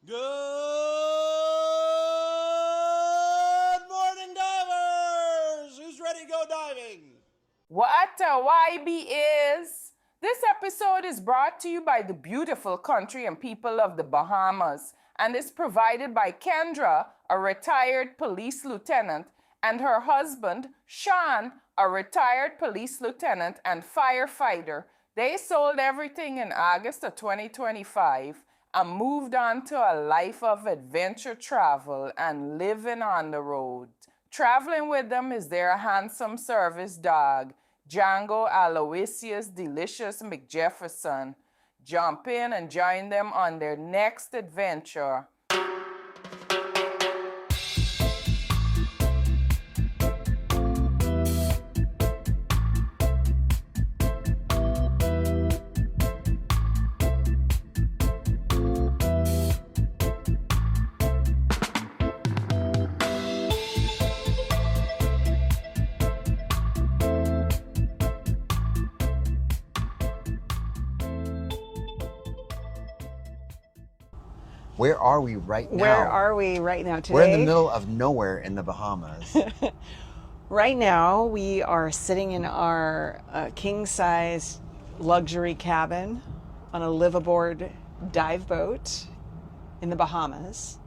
Good morning, divers! Who's ready to go diving? What a YB is! This episode is brought to you by the beautiful country and people of the Bahamas and is provided by Kendra, a retired police lieutenant, and her husband, Sean, a retired police lieutenant and firefighter. They sold everything in August of 2025 and moved on to a life of adventure travel and living on the road. Traveling with them is their handsome service dog, Django Aloysius Delicious McJefferson. Jump in and join them on their next adventure. Where are we right now? Where are we right now today? We're in the middle of nowhere in the Bahamas. Right now, we are sitting in our king-size luxury cabin on a live-aboard dive boat in the Bahamas.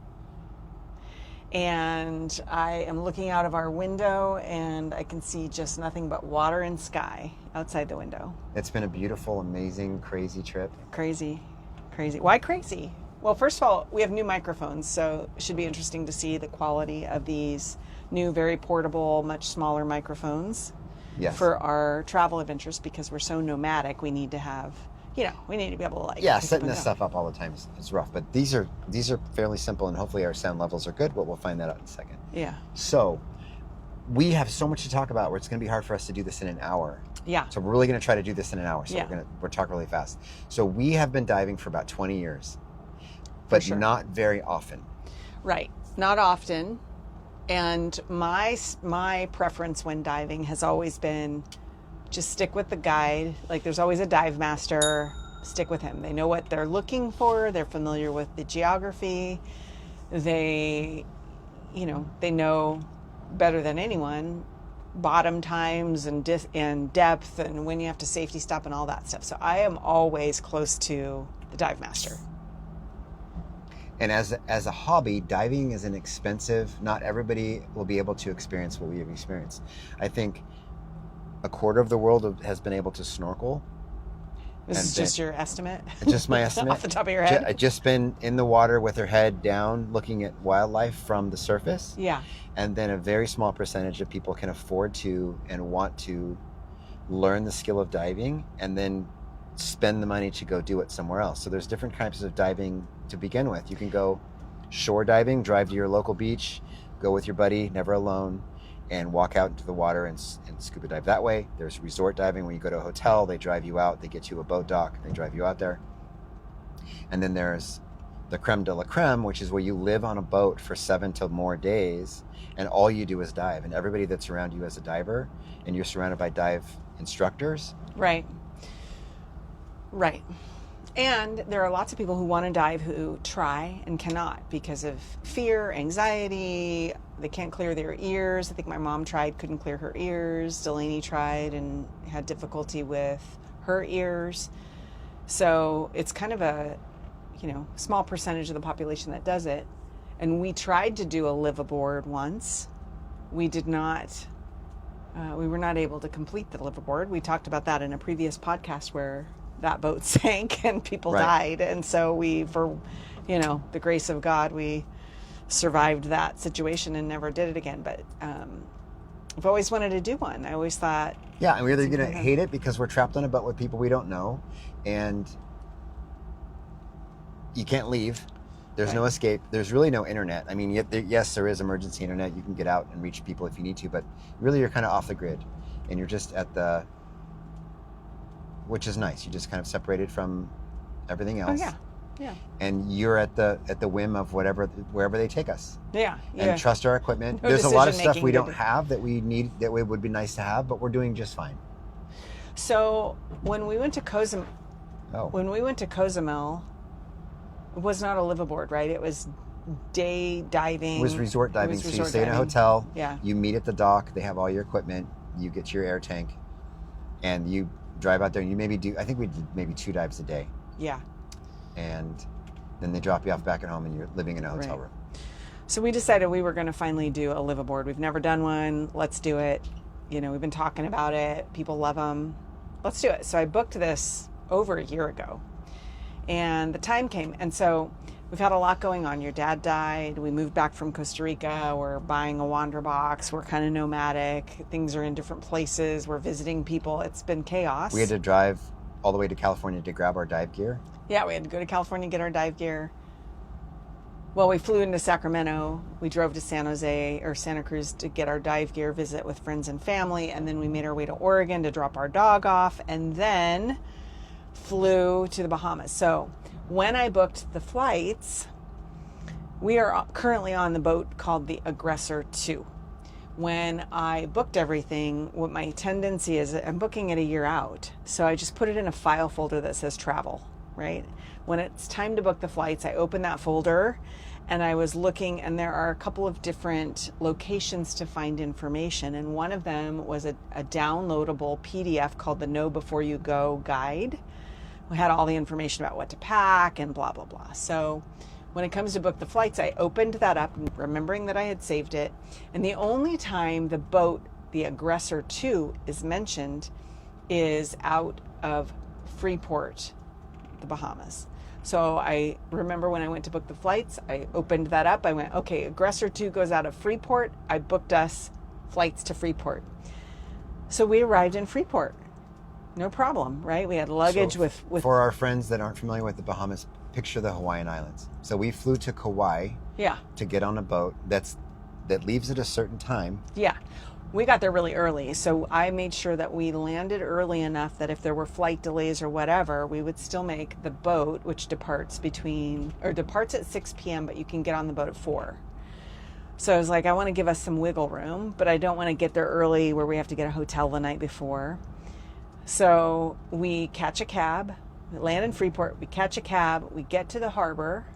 And I am looking out of our window, and I can see just nothing but water and sky outside the window. It's been a beautiful, amazing, crazy trip. Crazy. Why crazy? Well, first of all, we have new microphones, so it should be interesting to see the quality of these new, very portable, much smaller microphones. Yes. For our travel adventures, because we're so nomadic, we need to have, we need to be able to pick up setting and this go. stuff up all the time is rough, but these are fairly simple, and hopefully our sound levels are good, but we'll find that out in a second. Yeah. So we have so much to talk about where it's going to be hard for us to do this in an hour. Yeah. So we're really going to try to do this in an hour. So Yeah. we're talk really fast. So we have been diving for about 20 years, but sure. not very often. Right. Not often. And my preference when diving has always been just stick with the guide. Like, there's always a dive master. Stick with him. They know what they're looking for. They're familiar with the geography. They know better than anyone bottom times and depth and when you have to safety stop and all that stuff. So I am always close to the dive master. And as a hobby, diving is inexpensive. Not everybody will be able to experience what we have experienced. I think a quarter of the world has been able to snorkel. This is just your estimate? Just my estimate. Off the top of your head? Just been in the water with their head down, looking at wildlife from the surface. Yeah. And then a very small percentage of people can afford to and want to learn the skill of diving and then spend the money to go do it somewhere else. So there's different types of diving to begin with. You can go shore diving, drive to your local beach, go with your buddy, never alone, and walk out into the water and scuba dive that way. There's resort diving when you go to a hotel, they drive you out, they get you a boat dock, they drive you out there. And then there's the creme de la creme, which is where you live on a boat for 7 to more days and all you do is dive. And everybody that's around you as a diver, and you're surrounded by dive instructors. Right. And there are lots of people who want to dive who try and cannot because of fear, anxiety. They can't clear their ears. I think my mom tried, couldn't clear her ears. Delaney tried and had difficulty with her ears. So it's kind of a, small percentage of the population that does it. And we tried to do a live aboard once. We did not. We were not able to complete the live aboard. We talked about that in a previous podcast where that boat sank and people died. And so we, for, the grace of God, we survived that situation and never did it again. But I've always wanted to do one. I always thought... Yeah, and we're either going to hate it because we're trapped on a boat with people we don't know, and you can't leave. There's no escape. There's really no internet. I mean, yes, there is emergency internet. You can get out and reach people if you need to, but really you're kind of off the grid, and you're just at the... which is nice. You just kind of separated from everything else. Oh, yeah. And you're at the whim of wherever they take us. Yeah. And trust our equipment. No There's a lot of stuff decision-making we don't have that we need, that it would be nice to have, but we're doing just fine. So when we went to Cozumel, It was not a liveaboard, right? It was day diving. It was resort diving. So you resort stay in a diving. hotel. Yeah. You meet at the dock. They have all your equipment. You get to your air tank, and you drive out there. And you maybe do. I think we did maybe 2 dives a day. Yeah. And then they drop you off back at home, and you're living in a hotel room. So we decided we were going to finally do a liveaboard. We've never done one. Let's do it. You know, we've been talking about it. People love them. Let's do it. So I booked this over a year ago, and the time came. And so we've had a lot going on. Your dad died. We moved back from Costa Rica. We're buying a wander box. We're kind of nomadic. Things are in different places. We're visiting people. It's been chaos. We had to drive all the way to California to grab our dive gear. Yeah, we had to go to California, get our dive gear. Well, we flew into Sacramento. We drove to San Jose or Santa Cruz to get our dive gear, visit with friends and family. And then we made our way to Oregon to drop our dog off, and then flew to the Bahamas. So when I booked the flights, we are currently on the boat called the Aggressor 2. When I booked everything, what my tendency is, I'm booking it a year out. So I just put it in a file folder that says travel, right? When it's time to book the flights, I open that folder and I was looking, and there are a couple of different locations to find information. And one of them was a downloadable PDF called the Know Before You Go guide. We had all the information about what to pack and blah, blah, blah. So when it comes to book the flights, I opened that up, remembering that I had saved it. And the only time the boat, the Aggressor 2, is mentioned is out of Freeport, the Bahamas. So I remember when I went to book the flights, I opened that up. I went, okay, Aggressor 2 goes out of Freeport. I booked us flights to Freeport. So we arrived in Freeport. No problem, right? We had luggage with... For our friends that aren't familiar with the Bahamas, picture the Hawaiian Islands. So we flew to Kauai to get on a boat that leaves at a certain time. Yeah. We got there really early, so I made sure that we landed early enough that if there were flight delays or whatever, we would still make the boat, which departs at 6 p.m., but you can get on the boat at 4. So I was like, I want to give us some wiggle room, but I don't want to get there early where we have to get a hotel the night before. So we catch a cab, we land in Freeport, we catch a cab, we get to the harbor,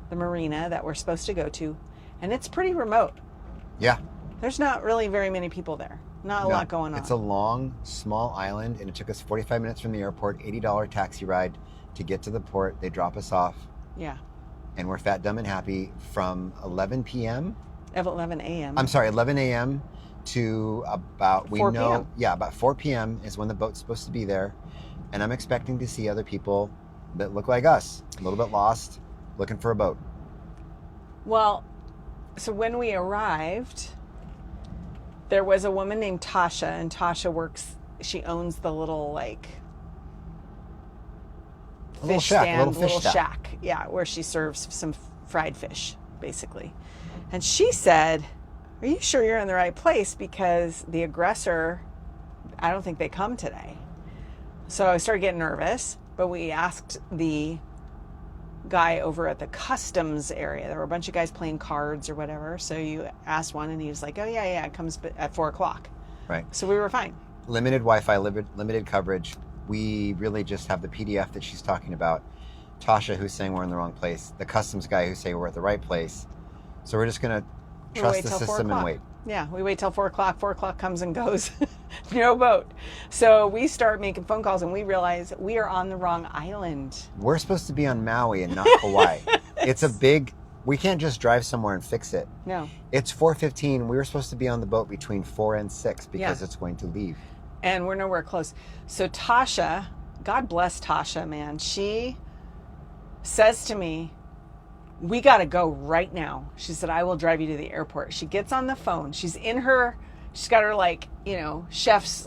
the marina that we're supposed to go to, and it's pretty remote. Yeah. There's not really very many people there. Not a lot going on. It's a long, small island, and it took us 45 minutes from the airport, $80 taxi ride to get to the port. They drop us off. Yeah. And we're fat, dumb, and happy from 11 p.m. 11 a.m. I'm sorry, 11 a.m. to about 4 p.m. Yeah, about 4 p.m. is when the boat's supposed to be there. And I'm expecting to see other people that look like us, a little bit lost, looking for a boat. Well, so when we arrived, there was a woman named Tasha, and Tasha she owns the little fish stand, little shack. Yeah, where she serves some fried fish, basically. And she said, are you sure you're in the right place? Because the Aggressor, I don't think they come today. So I started getting nervous, but we asked the guy over at the customs area. There were a bunch of guys playing cards or whatever. So you asked one and he was like, oh yeah, it comes at 4 o'clock. Right. So we were fine. Limited Wi-Fi, limited coverage. We really just have the PDF that she's talking about. Tasha, who's saying we're in the wrong place. The customs guy who's saying we're at the right place. So we're just going to trust the system and wait. Yeah, we wait till 4 o'clock. 4 o'clock comes and goes. No boat. So we start making phone calls and we realize we are on the wrong island. We're supposed to be on Maui and not Kauai. We can't just drive somewhere and fix it. No. It's 4:15. We were supposed to be on the boat between 4 and 6 because it's going to leave. And we're nowhere close. So Tasha, God bless Tasha, man. She says to me, we got to go right now. She said, I will drive you to the airport. She gets on the phone. She's got her chef's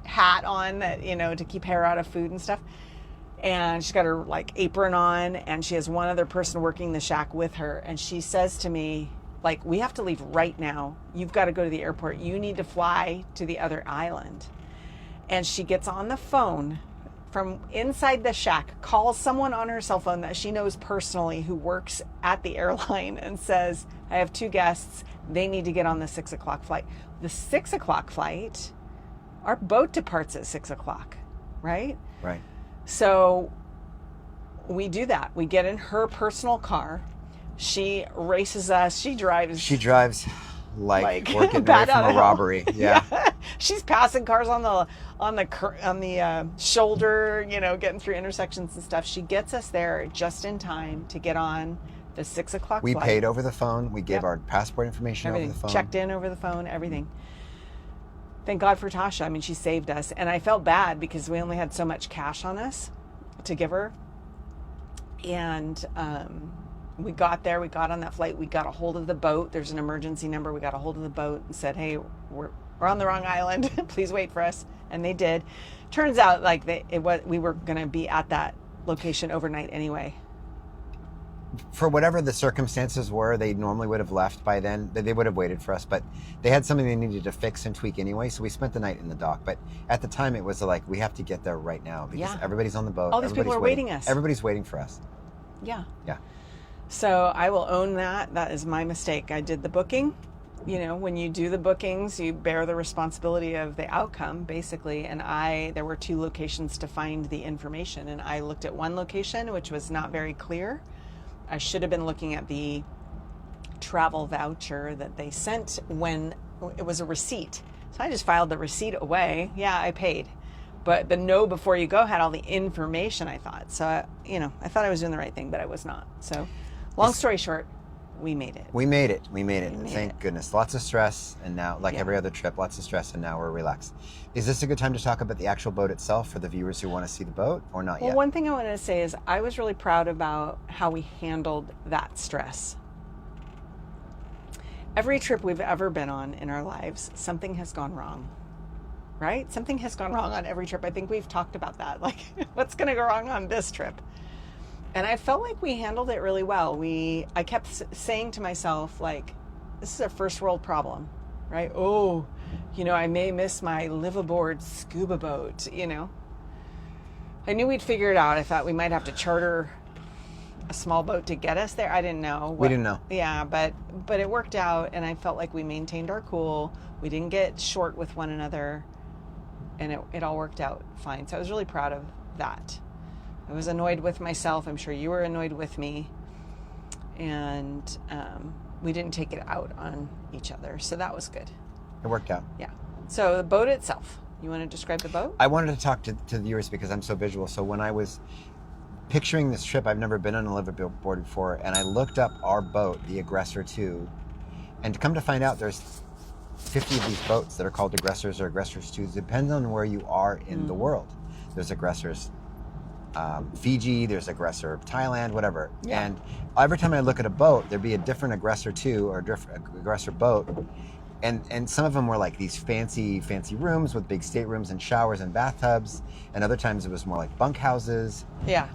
hat on that, to keep hair out of food and stuff. And she's got her apron on, and she has one other person working the shack with her. And she says to me, we have to leave right now. You've got to go to the airport. You need to fly to the other island. And she gets on the phone from inside the shack, calls someone on her cell phone that she knows personally who works at the airline and says, I have 2 guests. They need to get on the 6 o'clock flight. The 6 o'clock flight, our boat departs at 6 o'clock, right? Right. So we do that. We get in her personal car. She races us. She drives like we're getting bat away from out a of hell. robbery. Yeah. She's passing cars on the shoulder, getting through intersections and stuff. She gets us there just in time to get on the 6 o'clock We flight. paid over the phone. We gave Yep. our passport information Everything. over the phone. Checked in over the phone, everything. Thank God for Tasha. I mean, she saved us. And I felt bad because we only had so much cash on us to give her. And we got there. We got on that flight. We got a hold of the boat. There's an emergency number. We got a hold of the boat and said, hey, we're on the wrong island. Please wait for us. And they did. Turns out like we were going to be at that location overnight anyway. For whatever the circumstances were, they normally would have left by then. They would have waited for us, but they had something they needed to fix and tweak anyway, so we spent the night in the dock. But at the time, it was like, we have to get there right now because everybody's on the boat. All these people are waiting us. Everybody's waiting for us. Yeah. Yeah. So I will own that. That is my mistake. I did the booking. When you do the bookings, you bear the responsibility of the outcome, basically. And there were 2 locations to find the information. And I looked at one location, which was not very clear. I should have been looking at the travel voucher that they sent when it was a receipt. So I just filed the receipt away. Yeah, I paid. But the know before you go had all the information, I thought. So, I thought I was doing the right thing, but I was not. So long story short, we made it. We made it. Thank goodness. Lots of stress. And now, like Yeah. every other trip, lots of stress. And now we're relaxed. Is this a good time to talk about the actual boat itself for the viewers who want to see the boat or not Well, yet? one thing I wanted to say is I was really proud about how we handled that stress. Every trip we've ever been on in our lives, something has gone wrong, right? Something has gone wrong on every trip. I think we've talked about that. Like, what's going to go wrong on this trip? And I felt like we handled it really well. I kept saying to myself, like, this is a first world problem, right? Oh, I may miss my live aboard scuba boat, I knew we'd figure it out. I thought we might have to charter a small boat to get us there. I didn't know. We didn't know. Yeah, but it worked out, and I felt like we maintained our cool. We didn't get short with one another, and it all worked out fine. So I was really proud of that. I was annoyed with myself. I'm sure you were annoyed with me. And we didn't take it out on each other. So that was good. It worked out. Yeah. So the boat itself. You want to describe the boat? I wanted to talk to the viewers because I'm so visual. So when I was picturing this trip, I've never been on a liveaboard before, and I looked up our boat, the Aggressor 2, and to come to find out there's 50 of these boats that are called Aggressors or Aggressors 2s. It depends on where you are in the world. There's Aggressors Fiji, there's Aggressor Thailand, whatever. Yeah. And every time I look at a boat, there'd be a different Aggressor 2 or a different Aggressor boat. And some of them were like these fancy rooms with big staterooms and showers and bathtubs. And other times it was more like bunkhouses. Yeah.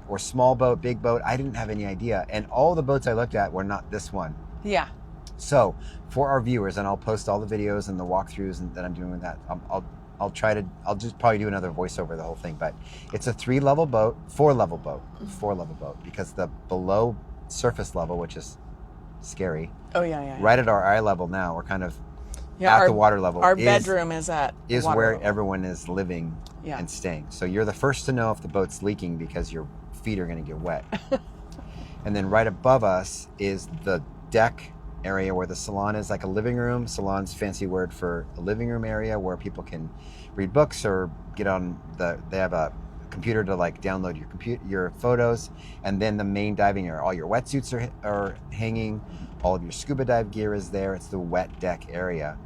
Or small boat, big boat. I didn't have any idea. And all the boats I looked at were not this one. Yeah. So for our viewers, and I'll post all the videos and the walkthroughs that I'm doing with that. I'll just probably do another voiceover of the whole thing. But it's a 4-level boat, because the below surface level, which is scary. Oh, yeah. Right at our eye level now, we're kind of Yeah, at the water level. Our bedroom is at is water where level. everyone is living Yeah. and staying. So you're the first to know if the boat's leaking because your feet are going to get wet. And then right above us is the deck area where the salon is, like a living room. Salon's fancy word for a living room area where people can read books or get on they have a computer to like download your photos. And then the main diving area, all your wetsuits are hanging, all of your scuba dive gear is there. It's the wet deck area.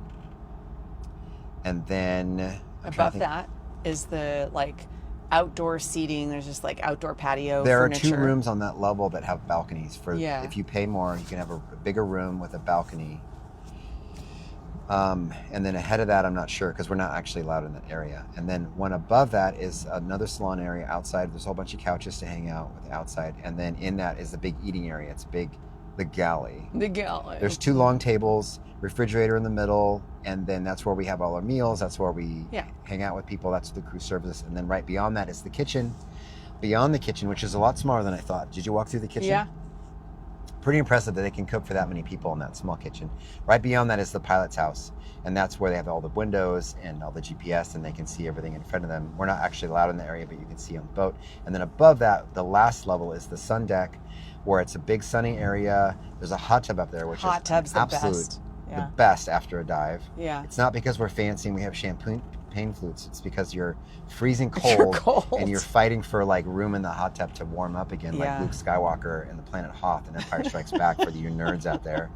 And then Above that is the like outdoor seating. There's just like outdoor patio there furniture. are 2 rooms on that level that have balconies. Yeah. If you pay more, you can have a bigger room with a balcony. And then ahead of that, I'm not sure because we're not actually allowed in that area. And then one above that is another salon area outside. There's a whole bunch of couches to hang out with outside. And then in that is the big eating area. It's big, the galley. The galley. There's 2 long tables, refrigerator in the middle, and then that's where we have all our meals. That's where we hang out with people. That's the crew service. And then right beyond that is the kitchen. Beyond the kitchen, which is a lot smaller than I thought. Did you walk through the kitchen? Yeah. pretty impressive that they can cook for that many people in that small kitchen. Right beyond that is the pilot's house, and that's where they have all the windows and all the GPS, and they can see everything in front of them. We're not actually allowed in the area, but you can see on the boat. And then above that, the last level is the sun deck, where it's a big sunny area. There's a hot tub up there, which Hot is tub's the absolute best. Yeah. the best after a dive. Yeah. It's not because we're fancy and we have champagne flutes. It's because you're freezing You're cold, cold. and you're fighting for like room in the hot tub to warm up again, like Yeah. Luke Skywalker and the planet Hoth and Empire Strikes Back for you nerds out there.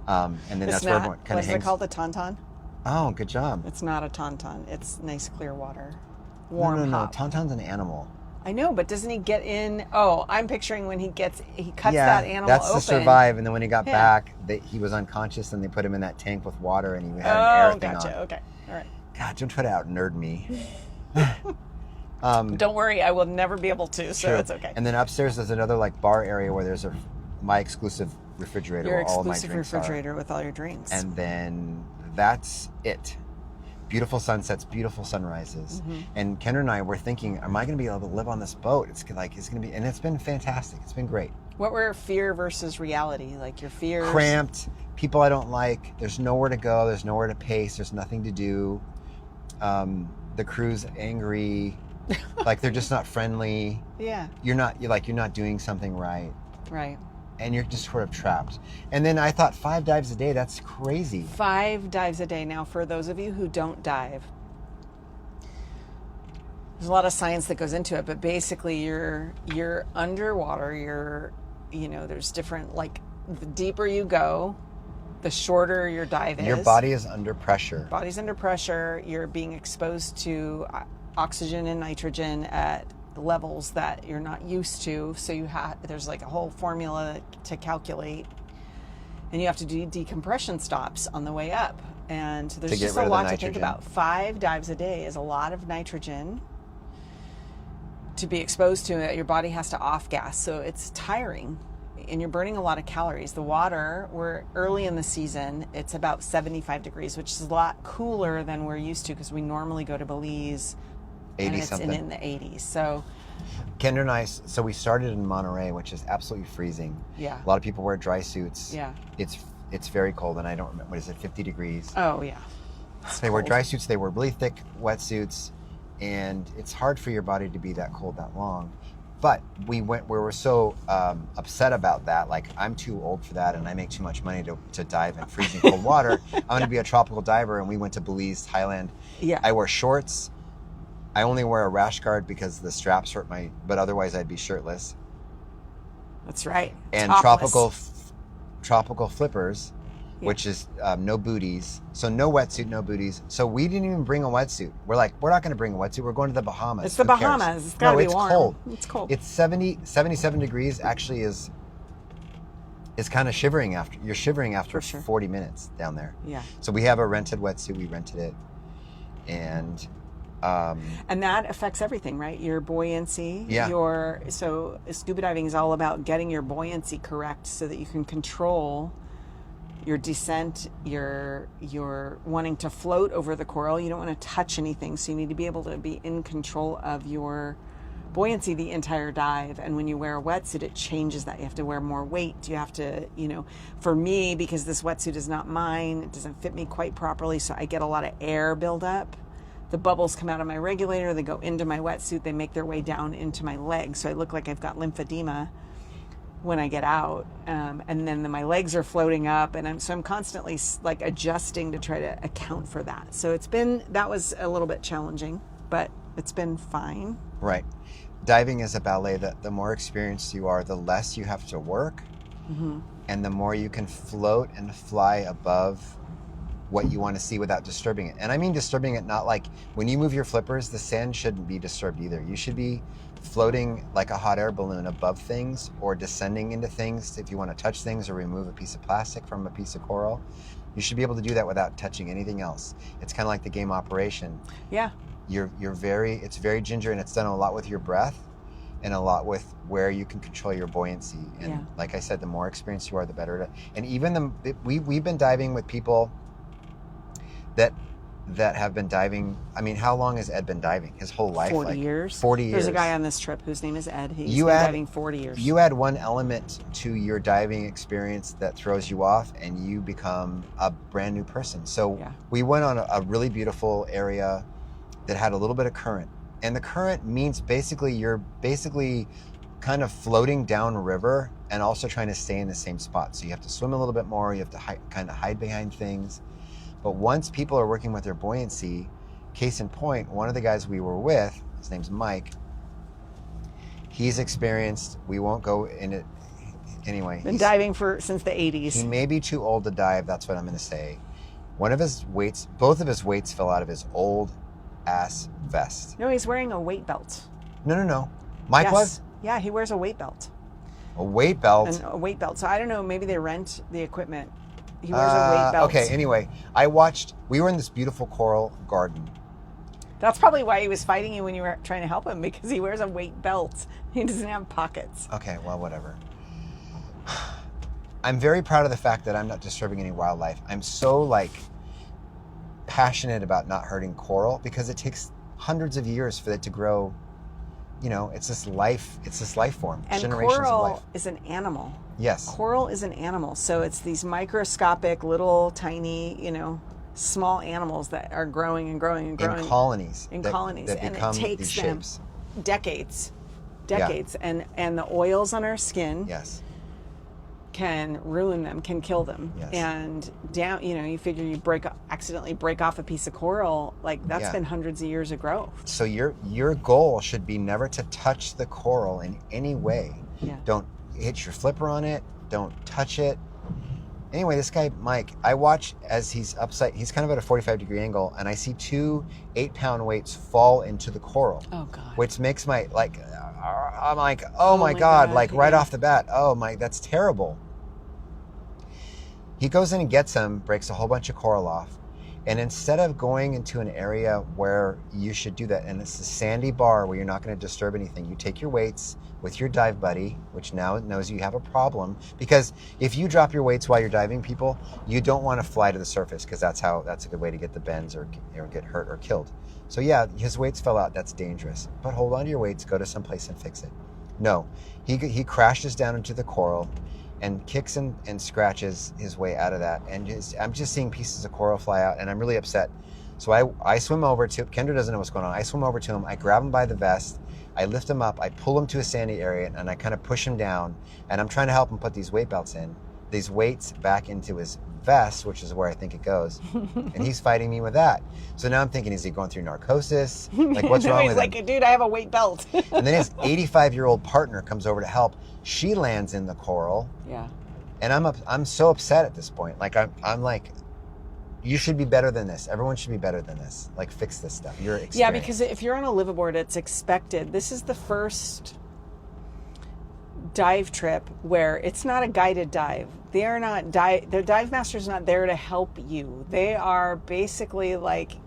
And then It's that's where not, everyone kind what of is it hangs. called, a tauntaun? Oh, good job. It's not a tauntaun. It's nice clear water. No, Warm no. hop. Tauntaun's an animal. I know, but doesn't he get in? Oh, I'm picturing when he cuts Yeah, that animal that's open. to survive. And then when he got Yeah. back, he was unconscious, and they put him in that tank with water, and he had an Oh, air thing gotcha. on. Okay. All right. God, don't try to out nerd me. Don't worry, I will never be able to, so True. it's okay. And then upstairs there's another like bar area where there's my exclusive refrigerator Your where all exclusive my drinks refrigerator with all your drinks. are. And then that's it. Beautiful sunsets, beautiful sunrises. Mm-hmm. And Kendra and I were thinking, am I going to be able to live on this boat? It's going to be, and it's been fantastic. It's been great. What were fear versus reality? Like your fears? Cramped, people I don't like. There's nowhere to go. There's nowhere to pace. There's nothing to do. The crew's angry. Like they're just not friendly. Yeah. You're not doing something right. Right. And you're just sort of trapped. And then I thought 5 dives a day, that's crazy. 5 dives a day. Now, for those of you who don't dive, there's a lot of science that goes into it, but basically you're underwater, there's different, like, the deeper you go, the shorter your dive is. Your body is under pressure. Body's under pressure. You're being exposed to oxygen and nitrogen at levels that you're not used to. So there's like a whole formula to calculate, and you have to do decompression stops on the way up. And there's To get just rid a of the lot to think nitrogen. about. 5 dives a day is a lot of nitrogen to be exposed to that your body has to off gas. So it's tiring, and you're burning a lot of calories. The water, we're early in the season, it's about 75 degrees, which is a lot cooler than we're used to because we normally go to Belize 80 and it's something. in the 80s. So Kendra and I, so we started in Monterey, which is absolutely freezing. yeah. A lot of people wear dry suits. Yeah. It's very cold, and I don't remember, what is it, 50 degrees? Oh yeah. They wear cold. dry suits, they wear really thick wetsuits, and it's hard for your body to be that cold that long. But we were so upset about that. Like, I'm too old for that, and I make too much money to dive in freezing cold water. I'm going to be a tropical diver, and we went to Belize, Thailand. Yeah. I wear shorts. I only wear a rash guard because the straps hurt but otherwise I'd be shirtless. That's right. And Topless. tropical flippers, which is no booties. So no wetsuit, no booties. So we didn't even bring a wetsuit. We're like, we're not going to bring a wetsuit. We're going to the Bahamas. It's the Who cares? Bahamas. It's got to No, be it's warm. cold. It's cold. It's 77 degrees actually is kind of shivering after. You're shivering after For sure. 40 minutes down there. Yeah. So we have a rented wetsuit. We rented it. And And that affects everything, right? Your buoyancy. Yeah. So scuba diving is all about getting your buoyancy correct so that you can control your descent, your wanting to float over the coral. You don't want to touch anything, so you need to be able to be in control of your buoyancy the entire dive. And when you wear a wetsuit, it changes that. You have to wear more weight. You have to, for me, because this wetsuit is not mine, it doesn't fit me quite properly, so I get a lot of air buildup. The bubbles come out of my regulator, they go into my wetsuit, they make their way down into my legs, so I look like I've got lymphedema when I get out, and then my legs are floating up, and I'm constantly like adjusting to try to account for that. So that was a little bit challenging, but it's been fine. right. Diving is a ballet that the more experienced you are, the less you have to work, and the more you can float and fly above what you want to see without disturbing it. And I mean disturbing it, not like when you move your flippers, the sand shouldn't be disturbed either. You should be floating like a hot air balloon above things, or descending into things if you want to touch things or remove a piece of plastic from a piece of coral. You should be able to do that without touching anything else. It's kind of like the game Operation. Yeah. It's very ginger, and it's done a lot with your breath and a lot with where you can control your buoyancy. And Yeah. like I said, the more experienced you are, the better. And even we've been diving with people that that have been diving. I mean, how long has Ed been diving? His whole life? 40 years. 40 years. There's a guy on this trip whose name is Ed. He's been diving 40 years. You add one element to your diving experience that throws you off, and you become a brand new person. So we went on a really beautiful area that had a little bit of current. And the current means basically you're kind of floating downriver and also trying to stay in the same spot. So you have to swim a little bit more. You have to kind of hide behind things. But once people are working with their buoyancy, case in point, one of the guys we were with, his name's Mike, he's experienced, we won't go in it anyway. Been diving since the 80s. He may be too old to dive, that's what I'm going to say. Both of his weights fell out of his old ass vest. No, he's wearing a weight belt. No. Mike was? Yeah, he wears a weight belt. A weight belt? And a weight belt. So I don't know, maybe they rent the equipment. He wears a weight belt. Okay, anyway, we were in this beautiful coral garden. That's probably why he was fighting you when you were trying to help him, because he wears a weight belt. He doesn't have pockets. Okay, well, whatever. I'm very proud of the fact that I'm not disturbing any wildlife. I'm so passionate about not hurting coral because it takes hundreds of years for it to grow. You know, it's this life form. And generations coral of life. is an animal. Yes. Coral is an animal. So it's these microscopic, little, tiny, small animals that are growing and growing and growing. In colonies. That and it takes them decades. And the oils on our skin can ruin them, can kill them. Yes. And down, you figure you accidentally break off a piece of coral, that's been hundreds of years of growth. So your goal should be never to touch the coral in any way. Yeah. Don't hit your flipper on it. Don't touch it. Anyway, this guy, Mike, I watch as he's kind of at a 45-degree angle, and I see 2 8-pound weights fall into the coral. Oh, God. Which makes I'm like, oh my God, right off the bat, that's terrible. He goes in and gets them, breaks a whole bunch of coral off, and instead of going into an area where you should do that, and it's a sandy bar where you're not going to disturb anything, you take your weights with your dive buddy, which now knows you have a problem, because if you drop your weights while you're diving, people, you don't want to fly to the surface, because that's a good way to get the bends or get hurt or killed. So yeah, his weights fell out. That's dangerous. But hold on to your weights. Go to some place and fix it. No, he crashes down into the coral and kicks and scratches his way out of that. And I'm just seeing pieces of coral fly out, and I'm really upset. So I swim over to, Kendra doesn't know what's going on. I swim over to him. I grab him by the vest. I lift him up. I pull him to a sandy area, and I kind of push him down. And I'm trying to help him put these weight belts in, these weights back into his vest, which is where I think it goes. And he's fighting me with that. So now I'm thinking, is he going through narcosis? What's wrong with him? He's like, dude, I have a weight belt. And then his 85-year-old partner comes over to help. She lands in the coral. Yeah. And I'm so upset at this point. I'm like, you should be better than this. Everyone should be better than this. Fix this stuff. You're experienced. Yeah, because if you're on a liveaboard, it's expected. This is the first dive trip where it's not a guided dive. They are not the dive master's not there to help you. They are basically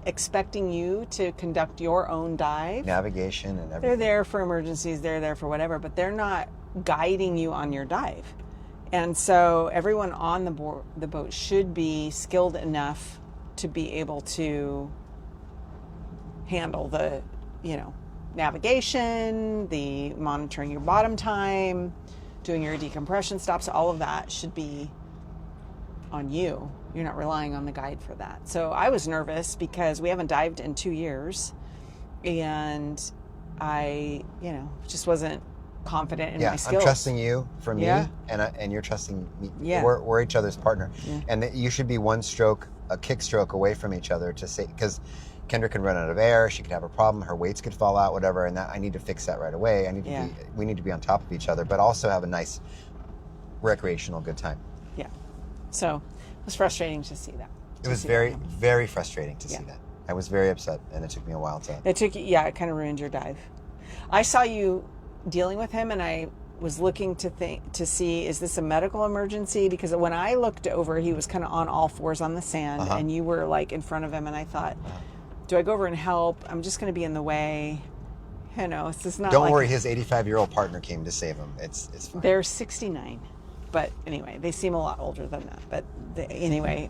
expecting you to conduct your own dive. Navigation and everything. They're there for emergencies, they're there for whatever, but they're not guiding you on your dive. And so everyone on the boat should be skilled enough to be able to handle the, navigation, the monitoring your bottom time, doing your decompression stops. All of that should be on you. You're not relying on the guide for that. So I was nervous because we haven't dived in 2 years, and I, just wasn't confident in my skills. I'm trusting you for me, and you're trusting me. Yeah. We're each other's partner. Yeah. And that you should be one stroke, a kick stroke away from each other to say, because Kendra can run out of air, she could have a problem, her weights could fall out, whatever, and that I need to fix that right away. We need to be on top of each other, but also have a nice recreational good time. Yeah. So it was frustrating to see that. It was very, very frustrating to see that. I was very upset, and it took me a while to... It kind of ruined your dive. I saw you dealing with him, and I was looking to see, is this a medical emergency? Because when I looked over, he was kind of on all fours on the sand, and you were in front of him, and I thought, do I go over and help? I'm just going to be in the way. It's just not. Don't worry, his 85-year-old partner came to save him. It's fine. They're 69, but anyway, they seem a lot older than that. But anyway,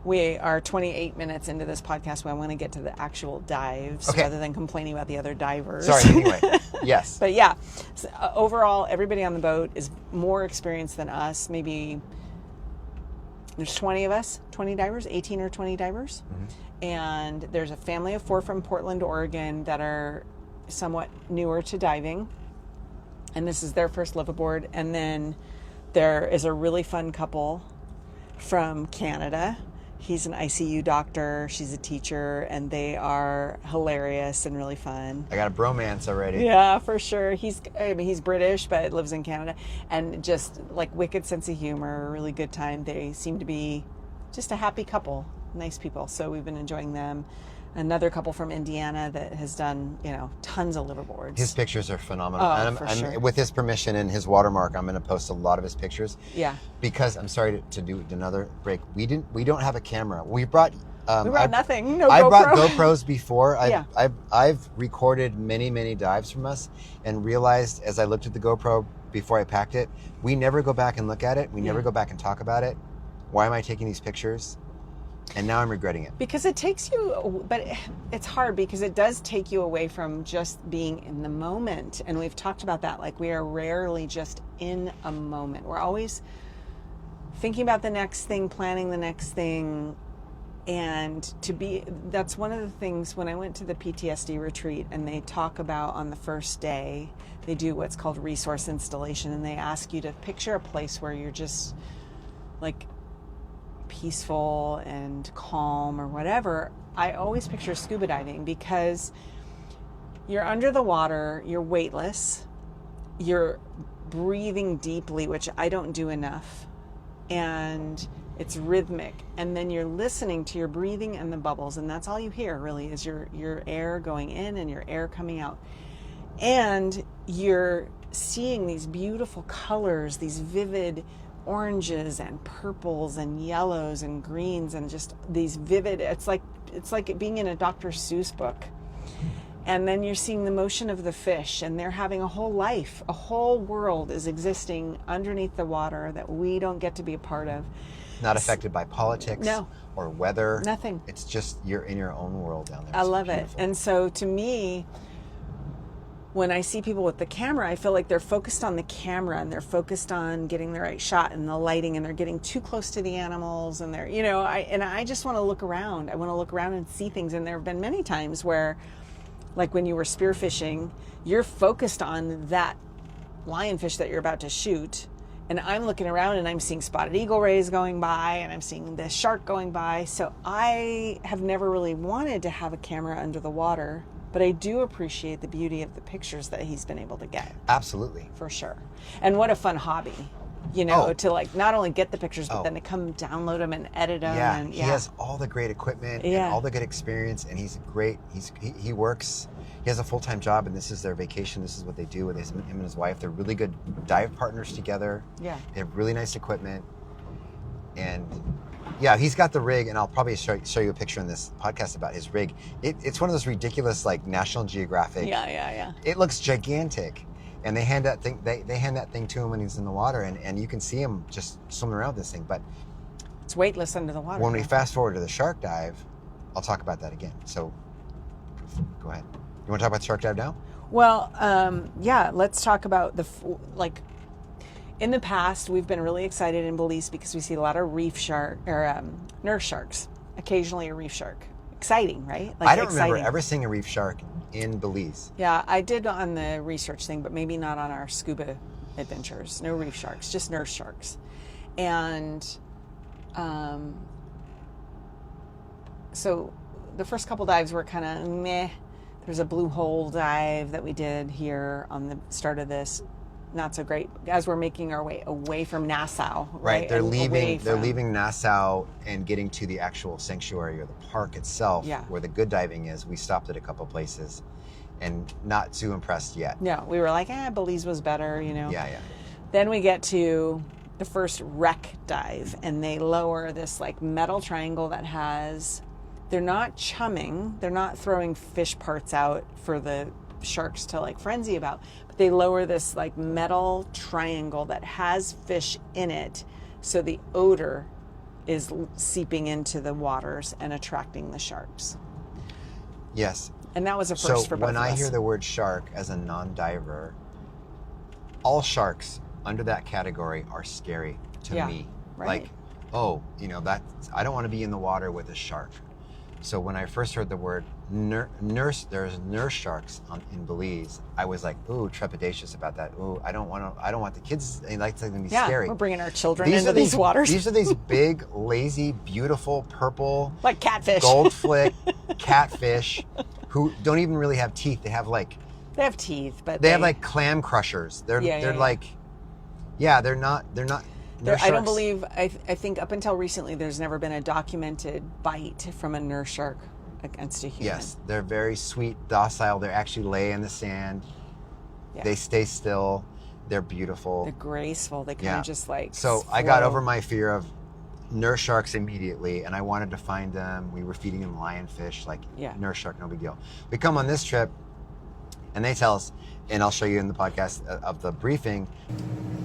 We are 28 minutes into this podcast. I want to get to the actual dives rather than complaining about the other divers. Sorry, anyway. Yes. But yeah, so, overall, everybody on the boat is more experienced than us. Maybe there's 20 of us, 20 divers, 18 or 20 divers. Mm-hmm. And there's a family of 4 from Portland, Oregon that are somewhat newer to diving. And this is their first live aboard. And then there is a really fun couple from Canada. He's an ICU doctor, she's a teacher, and they are hilarious and really fun. I got a bromance already. Yeah, for sure. He's British, but lives in Canada, and just like wicked sense of humor, really good time. They seem to be just a happy couple, nice people. So we've been enjoying them. Another couple from Indiana that has done, tons of liverboards. His pictures are phenomenal. Oh, and for sure. With his permission and his watermark, I'm going to post a lot of his pictures. Yeah. Because I'm sorry to do another break. We don't have a camera. We brought nothing. No I GoPro. brought GoPros before. Yeah. I've recorded many dives from us and realized as I looked at the GoPro before I packed it, we never go back and look at it. We never go back and talk about it. Why am I taking these pictures? And now I'm regretting it. Because it takes you, but it's hard because it does take you away from just being in the moment. And we've talked about that. Like, we are rarely just in a moment. We're always thinking about the next thing, planning the next thing. And that's one of the things when I went to the PTSD retreat, and they talk about on the first day, they do what's called resource installation. And they ask you to picture a place where you're just like peaceful and calm or whatever. I always picture scuba diving because you're under the water, you're weightless, you're breathing deeply, which I don't do enough, and it's rhythmic, and then you're listening to your breathing and the bubbles, and that's all you hear really is your air going in and your air coming out, and you're seeing these beautiful colors, these vivid oranges and purples and yellows and greens, and just these vivid, it's like being in a Dr. Seuss book. And then you're seeing the motion of the fish, and they're having a whole life, a whole world is existing underneath the water that we don't get to be a part of. Not affected by politics or weather. Nothing. It's just you're in your own world down there. I love it. And so to me, when I see people with the camera, I feel like they're focused on the camera and they're focused on getting the right shot and the lighting, and they're getting too close to the animals, and they're, I just want to look around. I want to look around and see things. And there have been many times where, like when you were spearfishing, you're focused on that lionfish that you're about to shoot. And I'm looking around and I'm seeing spotted eagle rays going by, and I'm seeing the shark going by. So I have never really wanted to have a camera under the water, but I do appreciate the beauty of the pictures that he's been able to get. Absolutely. For sure. And what a fun hobby, to like not only get the pictures, but then to come download them and edit them. Yeah, and, he has all the great equipment and all the good experience, and he's great. He works. He has a full-time job, and this is their vacation. This is what they do with him and his wife. They're really good dive partners together. Yeah. They have really nice equipment. And yeah, he's got the rig, and I'll probably show you a picture in this podcast about his rig. It's one of those ridiculous, like, National Geographic. Yeah. It looks gigantic. And they hand that thing they hand that thing to him when he's in the water, and you can see him just swimming around this thing. But it's weightless under the water. When we fast forward to the shark dive, I'll talk about that again. So go ahead. You want to talk about the shark dive now? Well, let's talk about in the past, we've been really excited in Belize because we see a lot of reef shark or nurse sharks, occasionally a reef shark. Exciting, right? I don't remember ever seeing a reef shark in Belize. Yeah, I did on the research thing, but maybe not on our scuba adventures. No reef sharks, just nurse sharks. And so the first couple dives were kind of meh. There's a blue hole dive that we did here on the start of this. Not so great as we're making our way away from Nassau. Right. They're leaving Nassau and getting to the actual sanctuary or the park itself, where the good diving is. We stopped at a couple places, and not too impressed yet. No, we were like, Belize was better, Yeah. Then we get to the first wreck dive, and they lower this like metal triangle that has. They're not chumming. They're not throwing fish parts out for the sharks to like frenzy about. They lower this like metal triangle that has fish in it, so the odor is seeping into the waters and attracting the sharks. Yes. And that was a first for both of us. When I hear the word shark as a non-diver, all sharks under that category are scary to me. Right. Like, oh, I don't want to be in the water with a shark. So when I first heard the word nurse sharks in Belize, I was like, ooh, trepidatious about that. Ooh, I don't want the kids, they like to be scary. We're bringing our children into these waters. These are these big, lazy, beautiful, purple, like catfish, gold flick catfish who don't even really have teeth. They have teeth, but they have like clam crushers. They're not I don't believe, I think up until recently, there's never been a documented bite from a nurse shark against a human. Yes, they're very sweet, docile. They actually lay in the sand. Yeah. They stay still. They're beautiful. They're graceful. They kind of just like So flow. I got over my fear of nurse sharks immediately, and I wanted to find them. We were feeding them lionfish, nurse shark, no big deal. We come on this trip, and they tell us, and I'll show you in the podcast of the briefing.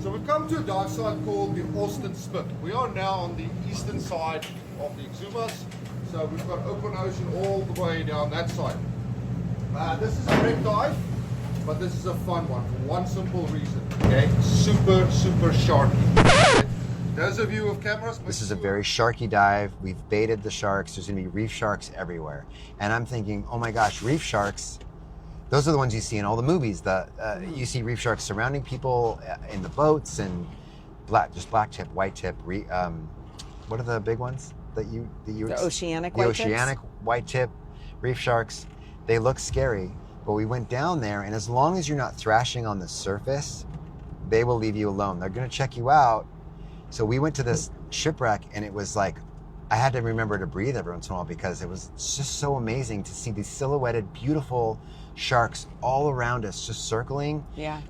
So we've come to a dive site called the Austin Spit. We are now on the eastern side of the Exumas. So we've got open ocean all the way down that side. This is a wreck dive, but this is a fun one for one simple reason. Okay, super sharky. Those of you with cameras. This is a very sharky dive. We've baited the sharks. There's gonna be reef sharks everywhere. And I'm thinking, oh my gosh, reef sharks. Those are the ones you see in all the movies. You see reef sharks surrounding people in the boats and black tip, white tip. What are the big ones that you? The oceanic white tip reef sharks. They look scary, but we went down there, and as long as you're not thrashing on the surface, they will leave you alone. They're going to check you out. So we went to this shipwreck, and it was like I had to remember to breathe every once in a while because it was just so amazing to see these silhouetted, beautiful sharks all around us, just circling. Yeah.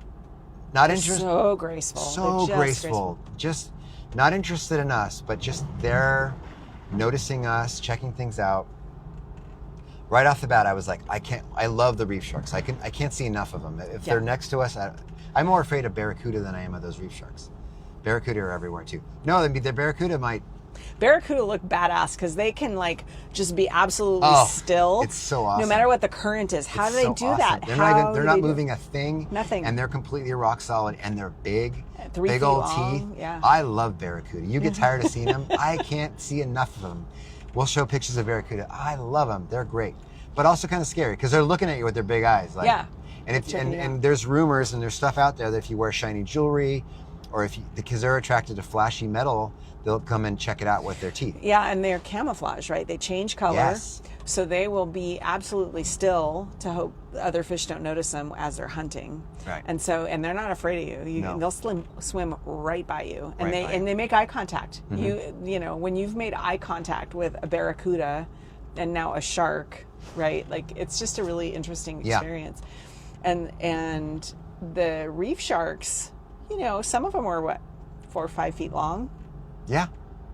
Not interested. So graceful. So graceful. Just not interested in us, but just there, noticing us, checking things out. Right off the bat, I was like, I love the reef sharks. I can't see enough of them. If they're next to us, I'm more afraid of barracuda than I am of those reef sharks. Barracuda are everywhere too. No, the barracuda might. Barracuda look badass because they can just be absolutely still. It's so awesome. No matter what the current is. How do they do that? They're not moving a thing. Nothing. And they're completely rock solid, and they're big. 3 big feet old long. teeth. Yeah. I love barracuda. You get tired of seeing them. I can't see enough of them. We'll show pictures of barracuda. I love them. They're great, but also kind of scary because they're looking at you with their big eyes. And there's rumors and there's stuff out there that if you wear shiny jewelry, or because they're attracted to flashy metal, they'll come and check it out with their teeth. Yeah, and they're camouflage, right? They change color. Yes. So they will be absolutely still to hope other fish don't notice them as they're hunting. Right. And they're not afraid of you. No. They'll swim right by you. And Right they make eye contact. Mm-hmm. You know, when you've made eye contact with a barracuda and now a shark, right? Like it's just a really interesting experience. And the reef sharks, some of them were 4 or 5 feet long. Yeah.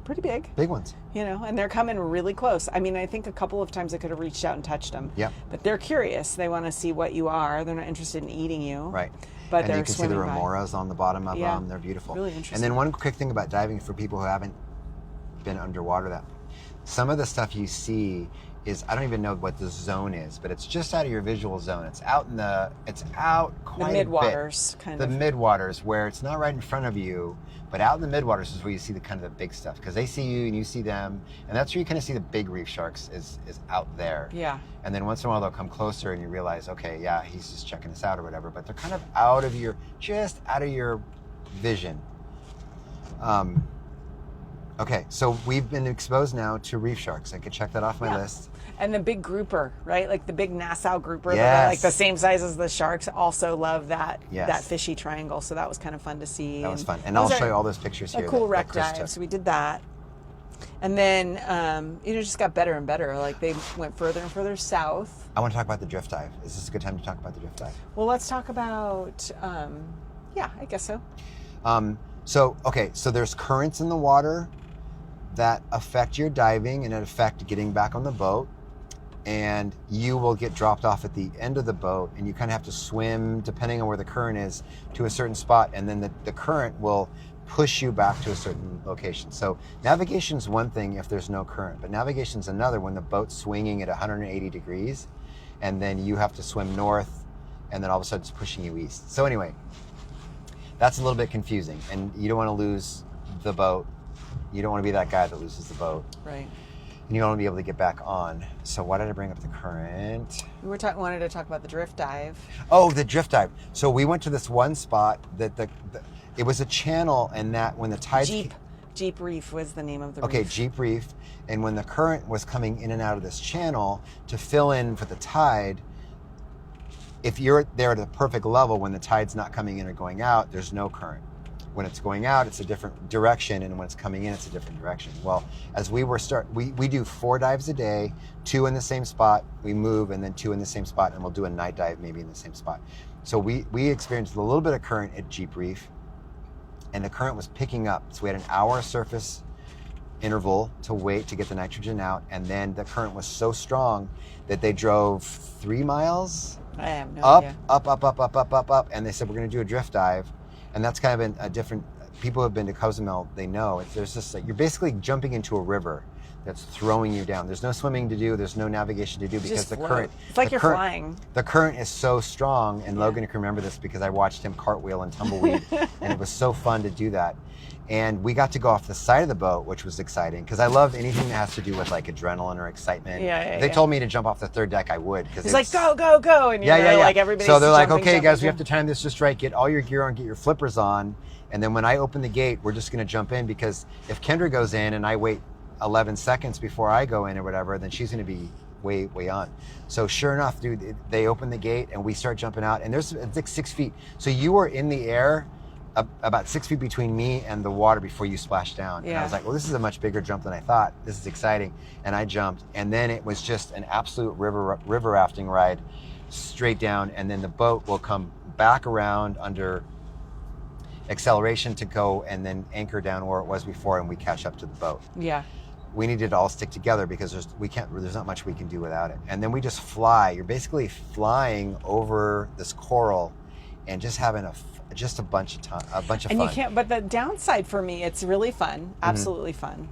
Pretty big. Big ones. And they're coming really close. I mean, I think a couple of times I could have reached out and touched them. Yeah. But they're curious. They want to see what you are. They're not interested in eating you. Right. But and they're you can see the swimming by. remoras on the bottom of them. They're beautiful. Really interesting. And then one quick thing about diving for people who haven't been underwater, some of the stuff you see is, I don't even know what the zone is, but it's just out of your visual zone. It's out quite the midwaters, kind of. The midwaters, where it's not right in front of you, but out in the midwaters is where you see the kind of the big stuff, because they see you and you see them, and that's where you kind of see the big reef sharks is out there. Yeah. And then once in a while they'll come closer and you realize, okay, yeah, he's just checking us out or whatever, but they're kind of out of your vision. Okay, so we've been exposed now to reef sharks. I could check that off my list. And the big grouper, right? Like the big Nassau grouper, Yes. that are like the same size as the sharks, also love that Yes. fishy triangle. So that was kind of fun to see. That was fun. And I'll show you all those pictures here. A cool that wreck Chris dive. took. So we did that. And then, it just got better and better. Like they went further and further south. I want to talk about the drift dive. Is this a good time to talk about the drift dive? Well, let's talk about, I guess so. So there's currents in the water that affect your diving and affect getting back on the boat. And you will get dropped off at the end of the boat, and you kind of have to swim, depending on where the current is, to a certain spot. And then the current will push you back to a certain location. So navigation's one thing if there's no current, but navigation's another when the boat's swinging at 180 degrees and then you have to swim north and then all of a sudden it's pushing you east. So anyway, that's a little bit confusing and you don't want to lose the boat. You don't want to be that guy that loses the boat. Right. And you don't want to be able to get back on. So why did I bring up the current? We wanted to talk about the drift dive. Oh, the drift dive. So we went to this one spot that it was a channel, and that when the tide Jeep Reef was the name of the reef. Okay, Jeep Reef. And when the current was coming in and out of this channel to fill in for the tide, if you're there at a perfect level when the tide's not coming in or going out, there's no current. When it's going out, it's a different direction, and when it's coming in, it's a different direction. Well, as we do 4 dives a day, 2 in the same spot, we move, and then 2 in the same spot, and we'll do a night dive maybe in the same spot. So we experienced a little bit of current at Jeep Reef, and the current was picking up. So we had an hour surface interval to wait to get the nitrogen out, and then the current was so strong that they drove 3 miles I have no up, idea. up, and they said, we're going to do a drift dive. And that's kind of been a different, people who have been to Cozumel, they know, there's just like, you're basically jumping into a river that's throwing you down. There's no swimming to do, there's no navigation to do because Just the float. current. It's like the you're current, flying. The current is so strong, and Yeah. Logan can remember this because I watched him cartwheel and tumbleweed, and it was so fun to do that. And we got to go off the side of the boat, which was exciting because I love anything that has to do with like adrenaline or excitement. Yeah, If they told me to jump off the 3rd deck, I would. It's like, go, go, go. And you're like, everybody's So they're like, jumping, okay, guys, we have jumping. to time this just right. Get all your gear on, get your flippers on. And then when I open the gate, we're just going to jump in because if Kendra goes in and I wait 11 seconds before I go in or whatever, then she's going to be way on. So sure enough, dude, they open the gate and we start jumping out, and it's like 6 feet. So you were in the air about 6 feet between me and the water before you splashed down. Yeah. And I was like, well, this is a much bigger jump than I thought. This is exciting. And I jumped, and then it was just an absolute river rafting ride straight down, and then the boat will come back around under acceleration to go and then anchor down where it was before, and we catch up to the boat. Yeah. We need it to all stick together because there's not much we can do without it. And then we just fly. You're basically flying over this coral and just having just a bunch of fun. And you can't, but the downside for me, it's really fun, absolutely fun.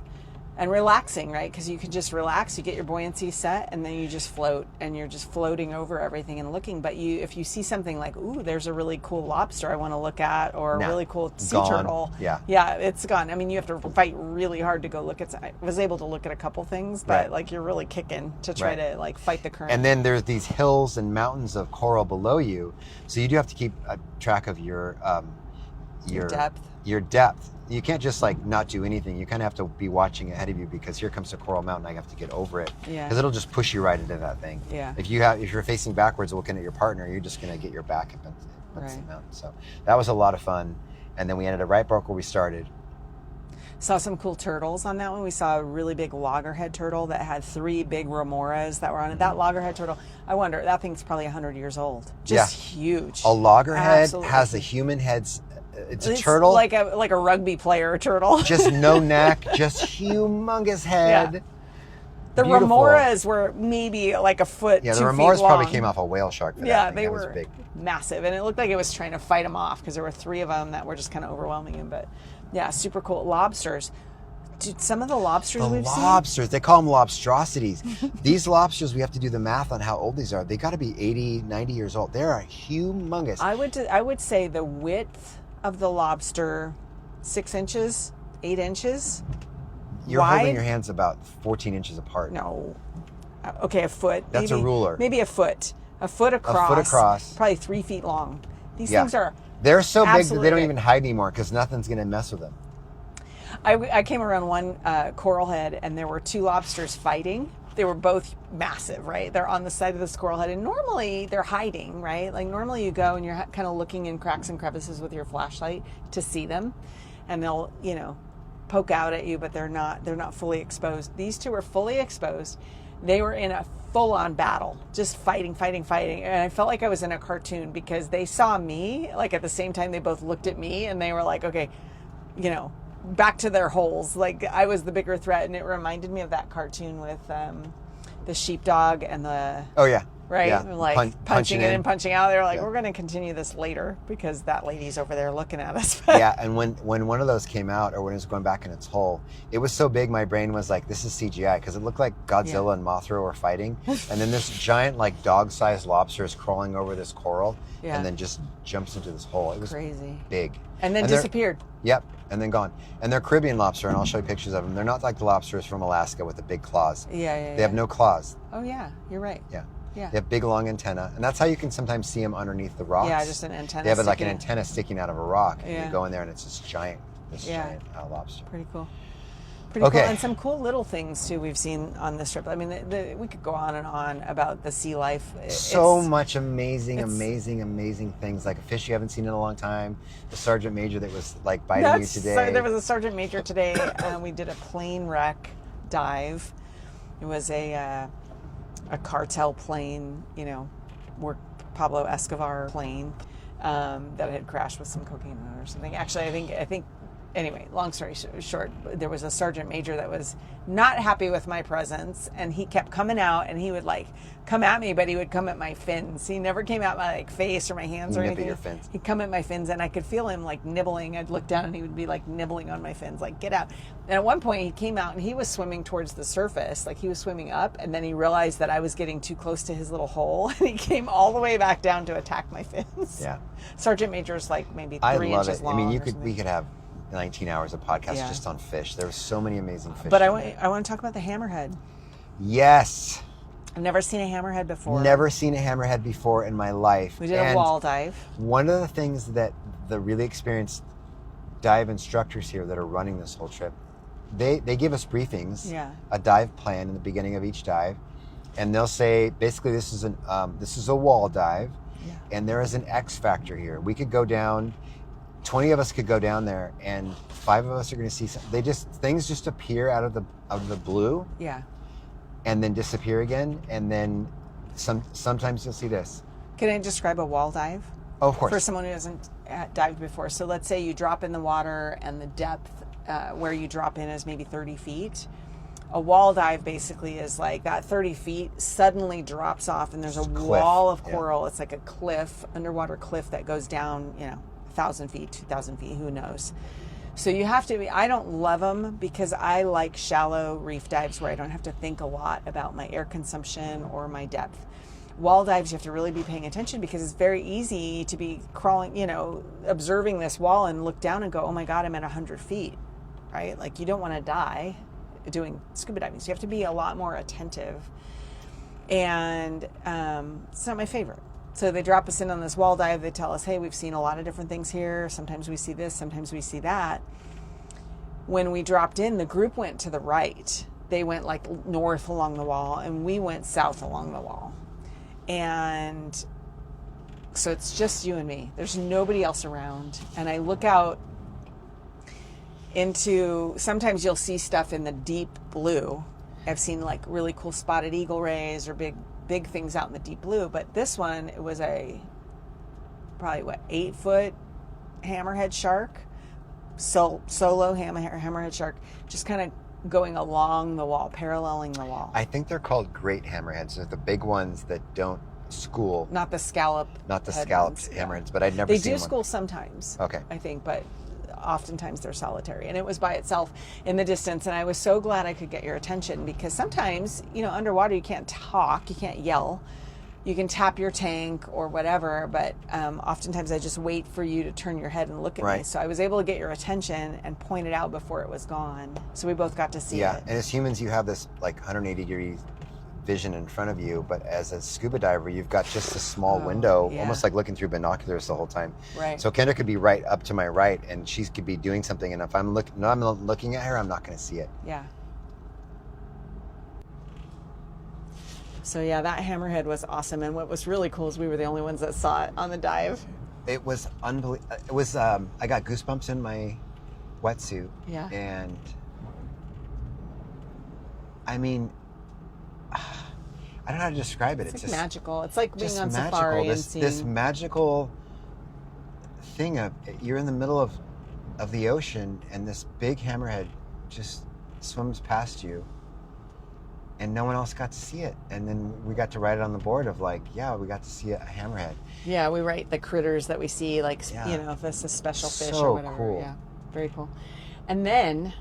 And relaxing, right? Because you can just relax, you get your buoyancy set, and then you just float, and you're just floating over everything and looking. But if you see something like, ooh, there's a really cool lobster I want to look at, or a really cool sea turtle. Yeah, it's gone. I mean, you have to fight really hard to go look at. I was able to look at a couple things, but like you're really kicking to try to like fight the current. And then there's these hills and mountains of coral below you, so you do have to keep track of your depth. Your depth. You can't just like not do anything. You kind of have to be watching ahead of you because here comes a coral mountain. I have to get over it because it'll just push you right into that thing. Yeah. If you're facing backwards looking at your partner, you're just gonna get your back up against the mountain. So that was a lot of fun. And then we ended up right back where we started. Saw some cool turtles on that one. We saw a really big loggerhead turtle that had 3 big remoras that were on it. That loggerhead turtle, I wonder, that thing's probably 100 years old. Just huge. A loggerhead Absolutely. has a human head's. It's a turtle, like a rugby player turtle. Just no neck, just humongous head. Yeah. The Beautiful. remoras were maybe like a foot. Yeah, the 2 remoras feet long. probably came off a whale shark. For Yeah, that thing. they That was were big. massive, and it looked like it was trying to fight them off because there were 3 of them that were just kind of overwhelming him. But yeah, super cool. Lobsters. Dude, some of the lobsters we've seen. Lobsters, they call them lobstrosities. These lobsters, we have to do the math on how old these are. They got to be 80, 90 years old. They are humongous. I would say the width of the lobster, 6 inches, 8 inches. You're wide. holding your hands about 14 inches apart. No. Okay, a foot. That's a ruler. Maybe a foot. A foot across. A foot across. Probably 3 feet long. These Yeah. things are. They're so big that absolutely they don't big. even hide anymore because nothing's going to mess with them. I came around one coral head, and there were 2 lobsters fighting. They were both massive, right? They're on the side of this coral head, and normally they're hiding, right? Like normally you go and you're kind of looking in cracks and crevices with your flashlight to see them, and they'll, poke out at you, but they're not fully exposed. These 2 were fully exposed. They were in a full-on battle, just fighting, and I felt like I was in a cartoon because they saw me, like at the same time they both looked at me, and they were like, okay, back to their holes. Like I was the bigger threat, and it reminded me of that cartoon with the sheepdog and the right? Yeah. Like Punching punching in in. and punching out. They're like, Yeah. we're going to continue this later because that lady's over there looking at us. Yeah, and when one of those came out, or when it was going back in its hole, it was so big my brain was like, this is CGI, because it looked like Godzilla and Mothra were fighting, and then this giant like dog-sized lobster is crawling over this coral, Yeah. and then just jumps into this hole. It was Crazy. big. And then they're- disappeared. Yep, and then gone. And they're Caribbean lobster, and I'll show you pictures of them. They're not like the lobsters from Alaska with the big claws. Yeah. They have no claws. Oh, yeah. You're right. Yeah. Yeah. They have big, long antenna, and that's how you can sometimes see them underneath the rocks. Yeah, just an antenna. They have like an sticking- antenna sticking out of a rock, and Yeah. you go in there, and it's this giant Yeah. lobster. Pretty cool. Pretty Okay. cool. And some cool little things, too, we've seen on this trip. I mean, we could go on and on about the sea life. So It's- much amazing it's- things, like a fish you haven't seen in a long time, the Sergeant Major that was like biting you today. So there was a Sergeant Major today. We did a plane wreck dive. It was a cartel plane, where Pablo Escobar plane that had crashed with some cocaine in it or something. Actually, I think. Anyway, long story short, there was a Sergeant Major that was not happy with my presence, and he kept coming out, and he would like come at me, but he would come at my fins. He never came at my like face or my hands or Nip at anything. your fins. He'd come at my fins, and I could feel him like nibbling. I'd look down, and he would be like nibbling on my fins, like get out. And at one point, he came out, and he was swimming towards the surface, like he was swimming up, and then he realized that I was getting too close to his little hole, and he came all the way back down to attack my fins. Yeah. Sergeant Major's like maybe 3 I love inches it. long. I mean, or something. we could have 19 hours of podcast Yeah. just on fish. There were so many amazing fish. But in I there. want to talk about the hammerhead. Yes. I've never seen a hammerhead before. Never seen a hammerhead before in my life. We did And a wall dive. one of the things that the really experienced dive instructors here that are running this whole trip, they give us briefings, Yeah. a dive plan in the beginning of each dive, and they'll say basically this is a wall dive, Yeah. and there is an X factor here. We could go down, 20 of us could go down there, and 5 of us are going to see something. Things just appear out of the blue, Yeah. and then disappear again, and then sometimes you'll see this. Can I describe a wall dive? Oh, of course. For someone who hasn't dived before. So let's say you drop in the water and the depth where you drop in is maybe 30 feet. A wall dive basically is like that 30 feet suddenly drops off and there's a It's a cliff, wall of yeah. coral. It's like a cliff, underwater cliff that goes down, 1,000 feet, 2,000 feet, who knows. So you have to I don't love them because I like shallow reef dives where I don't have to think a lot about my air consumption or my depth. Wall dives, you have to really be paying attention because it's very easy to be crawling, observing this wall and look down and go, oh my God, I'm at 100 feet, right? Like you don't want to die doing scuba diving. So you have to be a lot more attentive. And it's not my favorite. So they drop us in on this wall dive. They tell us, hey, we've seen a lot of different things here. Sometimes we see this, sometimes we see that. When we dropped in, the group went to the right. They went like north along the wall, and we went south along the wall. And so it's just you and me. There's nobody else around. And I look out into, sometimes you'll see stuff in the deep blue. I've seen like really cool spotted eagle rays or big things out in the deep blue. But this one, it was probably 8-foot hammerhead shark, solo hammerhead shark, just kind of going along the wall, paralleling the wall. I think they're called great hammerheads. They're the big ones that don't school. Not the scallop. Not the head scalloped ones, yeah. hammerheads, but I'd never They seen do one. school sometimes. Okay. I think, but oftentimes they're solitary. And it was by itself in the distance. And I was so glad I could get your attention because sometimes, underwater you can't talk, you can't yell. You can tap your tank or whatever, but oftentimes I just wait for you to turn your head and look at me. Right. So I was able to get your attention and point it out before it was gone. So we both got to see Yeah, it. and as humans, you have this like 180-degree vision in front of you, but as a scuba diver, you've got just a small window, yeah. almost like looking through binoculars the whole time. Right. So Kendra could be right up to my right, and she could be doing something, and if I'm looking at her, I'm not going to see it. Yeah. So yeah, that hammerhead was awesome. And what was really cool is we were the only ones that saw it on the dive. It was unbelievable. It was. I got goosebumps in my wetsuit. Yeah. And I mean, I don't know how to describe it. It's just magical. It's like being just on magical. safari and This seeing. magical thing of you're in the middle of the ocean, and this big hammerhead just swims past you, and no one else got to see it. And then we got to write it on the board of like, yeah, we got to see a hammerhead. Yeah, we write the critters that we see, like, Yeah. you know, if it's a special fish So or whatever. cool. Yeah, very cool. And then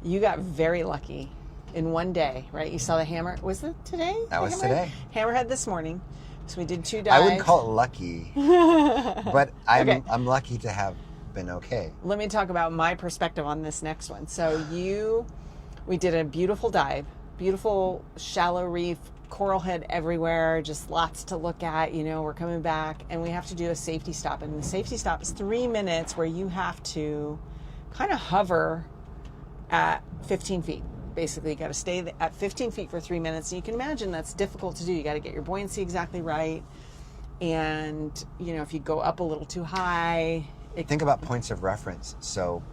you got very lucky in one day, right? You saw the hammer. Was it today? That The was hammerhead? today. Hammerhead this morning. So we did 2 dives. I wouldn't call it lucky, but Okay. I'm lucky to have been okay. Let me talk about my perspective on this next one. So we did a beautiful dive, beautiful shallow reef, coral head everywhere, just lots to look at. You know, we're coming back and we have to do a safety stop. And the safety stop is 3 minutes where you have to kind of hover at 15 feet. Basically, you got to stay at 15 feet for 3 minutes. And you can imagine that's difficult to do. You got to get your buoyancy exactly right. And, you know, if you go up a little too high, Think about points of reference. So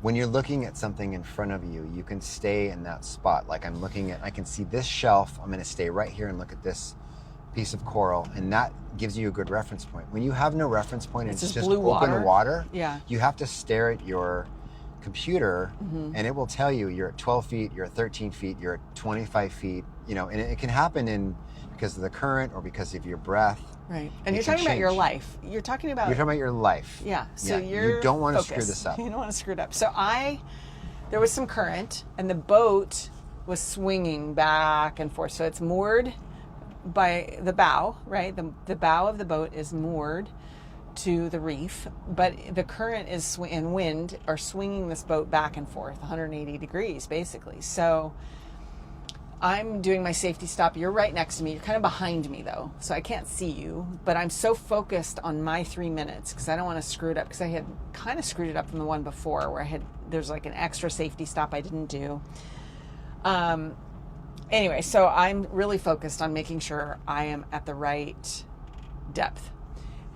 when you're looking at something in front of you, you can stay in that spot. Like I can see this shelf. I'm going to stay right here and look at this piece of coral. And that gives you a good reference point. When you have no reference point, It's it's just just blue open water. Yeah. You have to stare at your computer and it will tell you you're at 12 feet, you're at 13 feet, you're at 25 feet, you know, and it can happen because of the current or because of your breath. Right. And It you're can talking about your change. life. You're talking about your life. Yeah. So Yeah, you're you don't want to focused. screw this up. You don't want to screw it up. So there was some current and the boat was swinging back and forth. So it's moored by the bow, right? The bow of the boat is moored to the reef, but the current and wind are swinging this boat back and forth 180 degrees basically. So I'm doing my safety stop. You're right next to me. You're kind of behind me though, so I can't see you, but I'm so focused on my 3 minutes because I don't want to screw it up, because I had kind of screwed it up from the one before where there's like an extra safety stop I didn't do. Anyway, so I'm really focused on making sure I am at the right depth.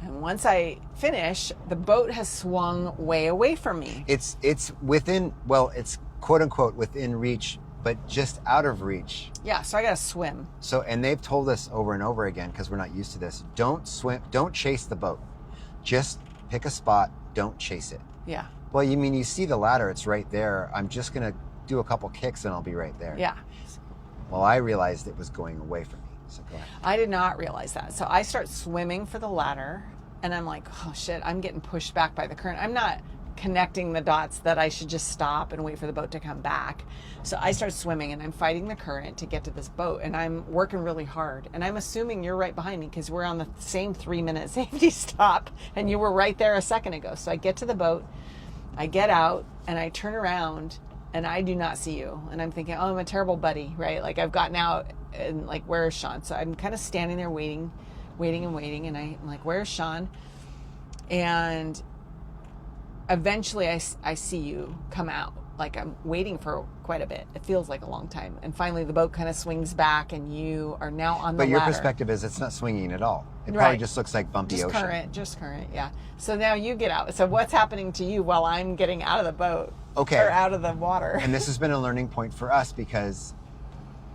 And once I finish, the boat has swung way away from me. It's within, well, it's quote unquote within reach, but just out of reach. Yeah, so I got to swim. So, and they've told us over and over again, because we're not used to this, don't chase the boat. Just pick a spot, don't chase it. Yeah. Well, you see the ladder, it's right there. I'm just going to do a couple kicks and I'll be right there. Yeah. Well, I realized it was going away from me. So go ahead. I did not realize that. So I start swimming for the ladder and I'm like, oh shit, I'm getting pushed back by the current. I'm not connecting the dots that I should just stop and wait for the boat to come back. So I start swimming and I'm fighting the current to get to this boat and I'm working really hard. And I'm assuming you're right behind me because we're on the same 3 minute safety stop and you were right there a second ago. So I get to the boat, I get out and I turn around and I do not see you. And I'm thinking, oh, I'm a terrible buddy, right? Like I've gotten out and like, where's Sean? So I'm kind of standing there waiting. And I'm like, where's Sean? And eventually I see you come out. Like I'm waiting for quite a bit. It feels like a long time. And finally the boat kind of swings back and you are now on the ladder. But your perspective is it's not swinging at all. It probably Right. just looks like bumpy ocean. Just current, yeah. So now you get out. So what's happening to you while I'm getting out of the boat? Okay. Or out of the water? And this has been a learning point for us because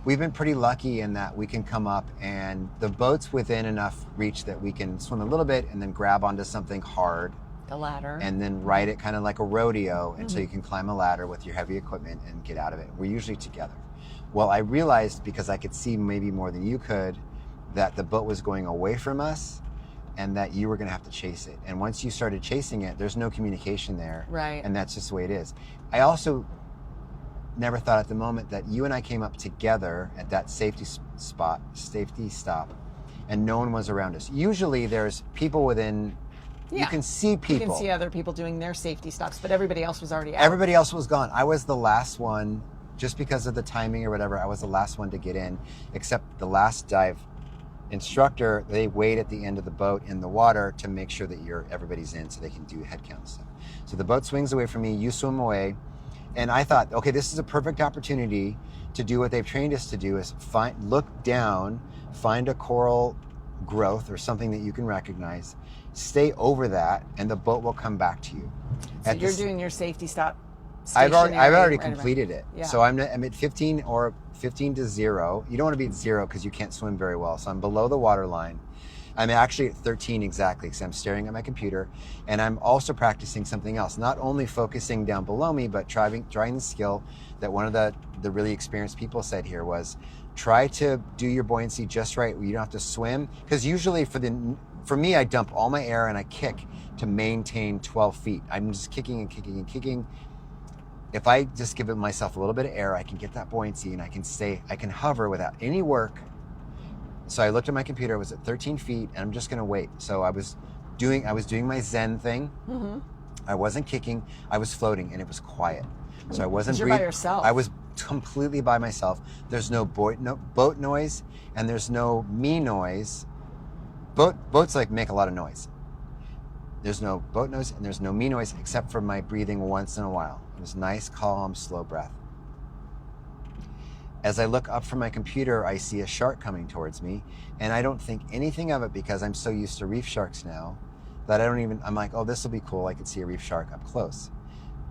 we've been pretty lucky in that we can come up and the boat's within enough reach that we can swim a little bit and then grab onto something hard The ladder. and then ride it kind of like a rodeo until you can climb a ladder with your heavy equipment and get out of it. We're usually together. Well, I realized because I could see maybe more than you could that the boat was going away from us and that you were going to have to chase it. And once you started chasing it, there's no communication there. Right. And that's just the way it is. I also never thought at the moment that you and I came up together at that safety stop, and no one was around us. Usually there's people within, you can see people. You can see other people doing their safety stops, but everybody else was already out. Everybody else was gone. I was the last one, just because of the timing or whatever, I was the last one to get in, except the last dive instructor, they wait at the end of the boat in the water to make sure that everybody's in so they can do head count and stuff. So the boat swings away from me, you swim away, and I thought, okay, this is a perfect opportunity to do what they've trained us to do, is look down, find a coral growth or something that you can recognize, stay over that, and the boat will come back to you. So you're doing your safety stop. I've already stationary, right completed it. Yeah. So I'm at 15 or 15 to 0. You don't want to be at 0 because you can't swim very well. So I'm below the water line. I'm actually at 13 exactly because I'm staring at my computer, and I'm also practicing something else. Not only focusing down below me, but trying the skill that one of the really experienced people said here was, try to do your buoyancy just right where you don't have to swim. Because usually for me, I dump all my air and I kick to maintain 12 feet. I'm just kicking and kicking and kicking. If I just give myself a little bit of air, I can get that buoyancy and I can hover without any work. So I looked at my computer, I was at 13 feet, and I'm just gonna wait. So I was doing my Zen thing. Mm-hmm. I wasn't kicking, I was floating, and it was quiet. So I wasn't You're by yourself. I was completely by myself. There's no boat noise, and there's no me noise. Boats like make a lot of noise. There's no boat noise and there's no me noise except for my breathing once in a while. It was nice, calm, slow breath. As I look up from my computer, I see a shark coming towards me, and I don't think anything of it because I'm so used to reef sharks now that I'm like, oh, this will be cool. I could see a reef shark up close.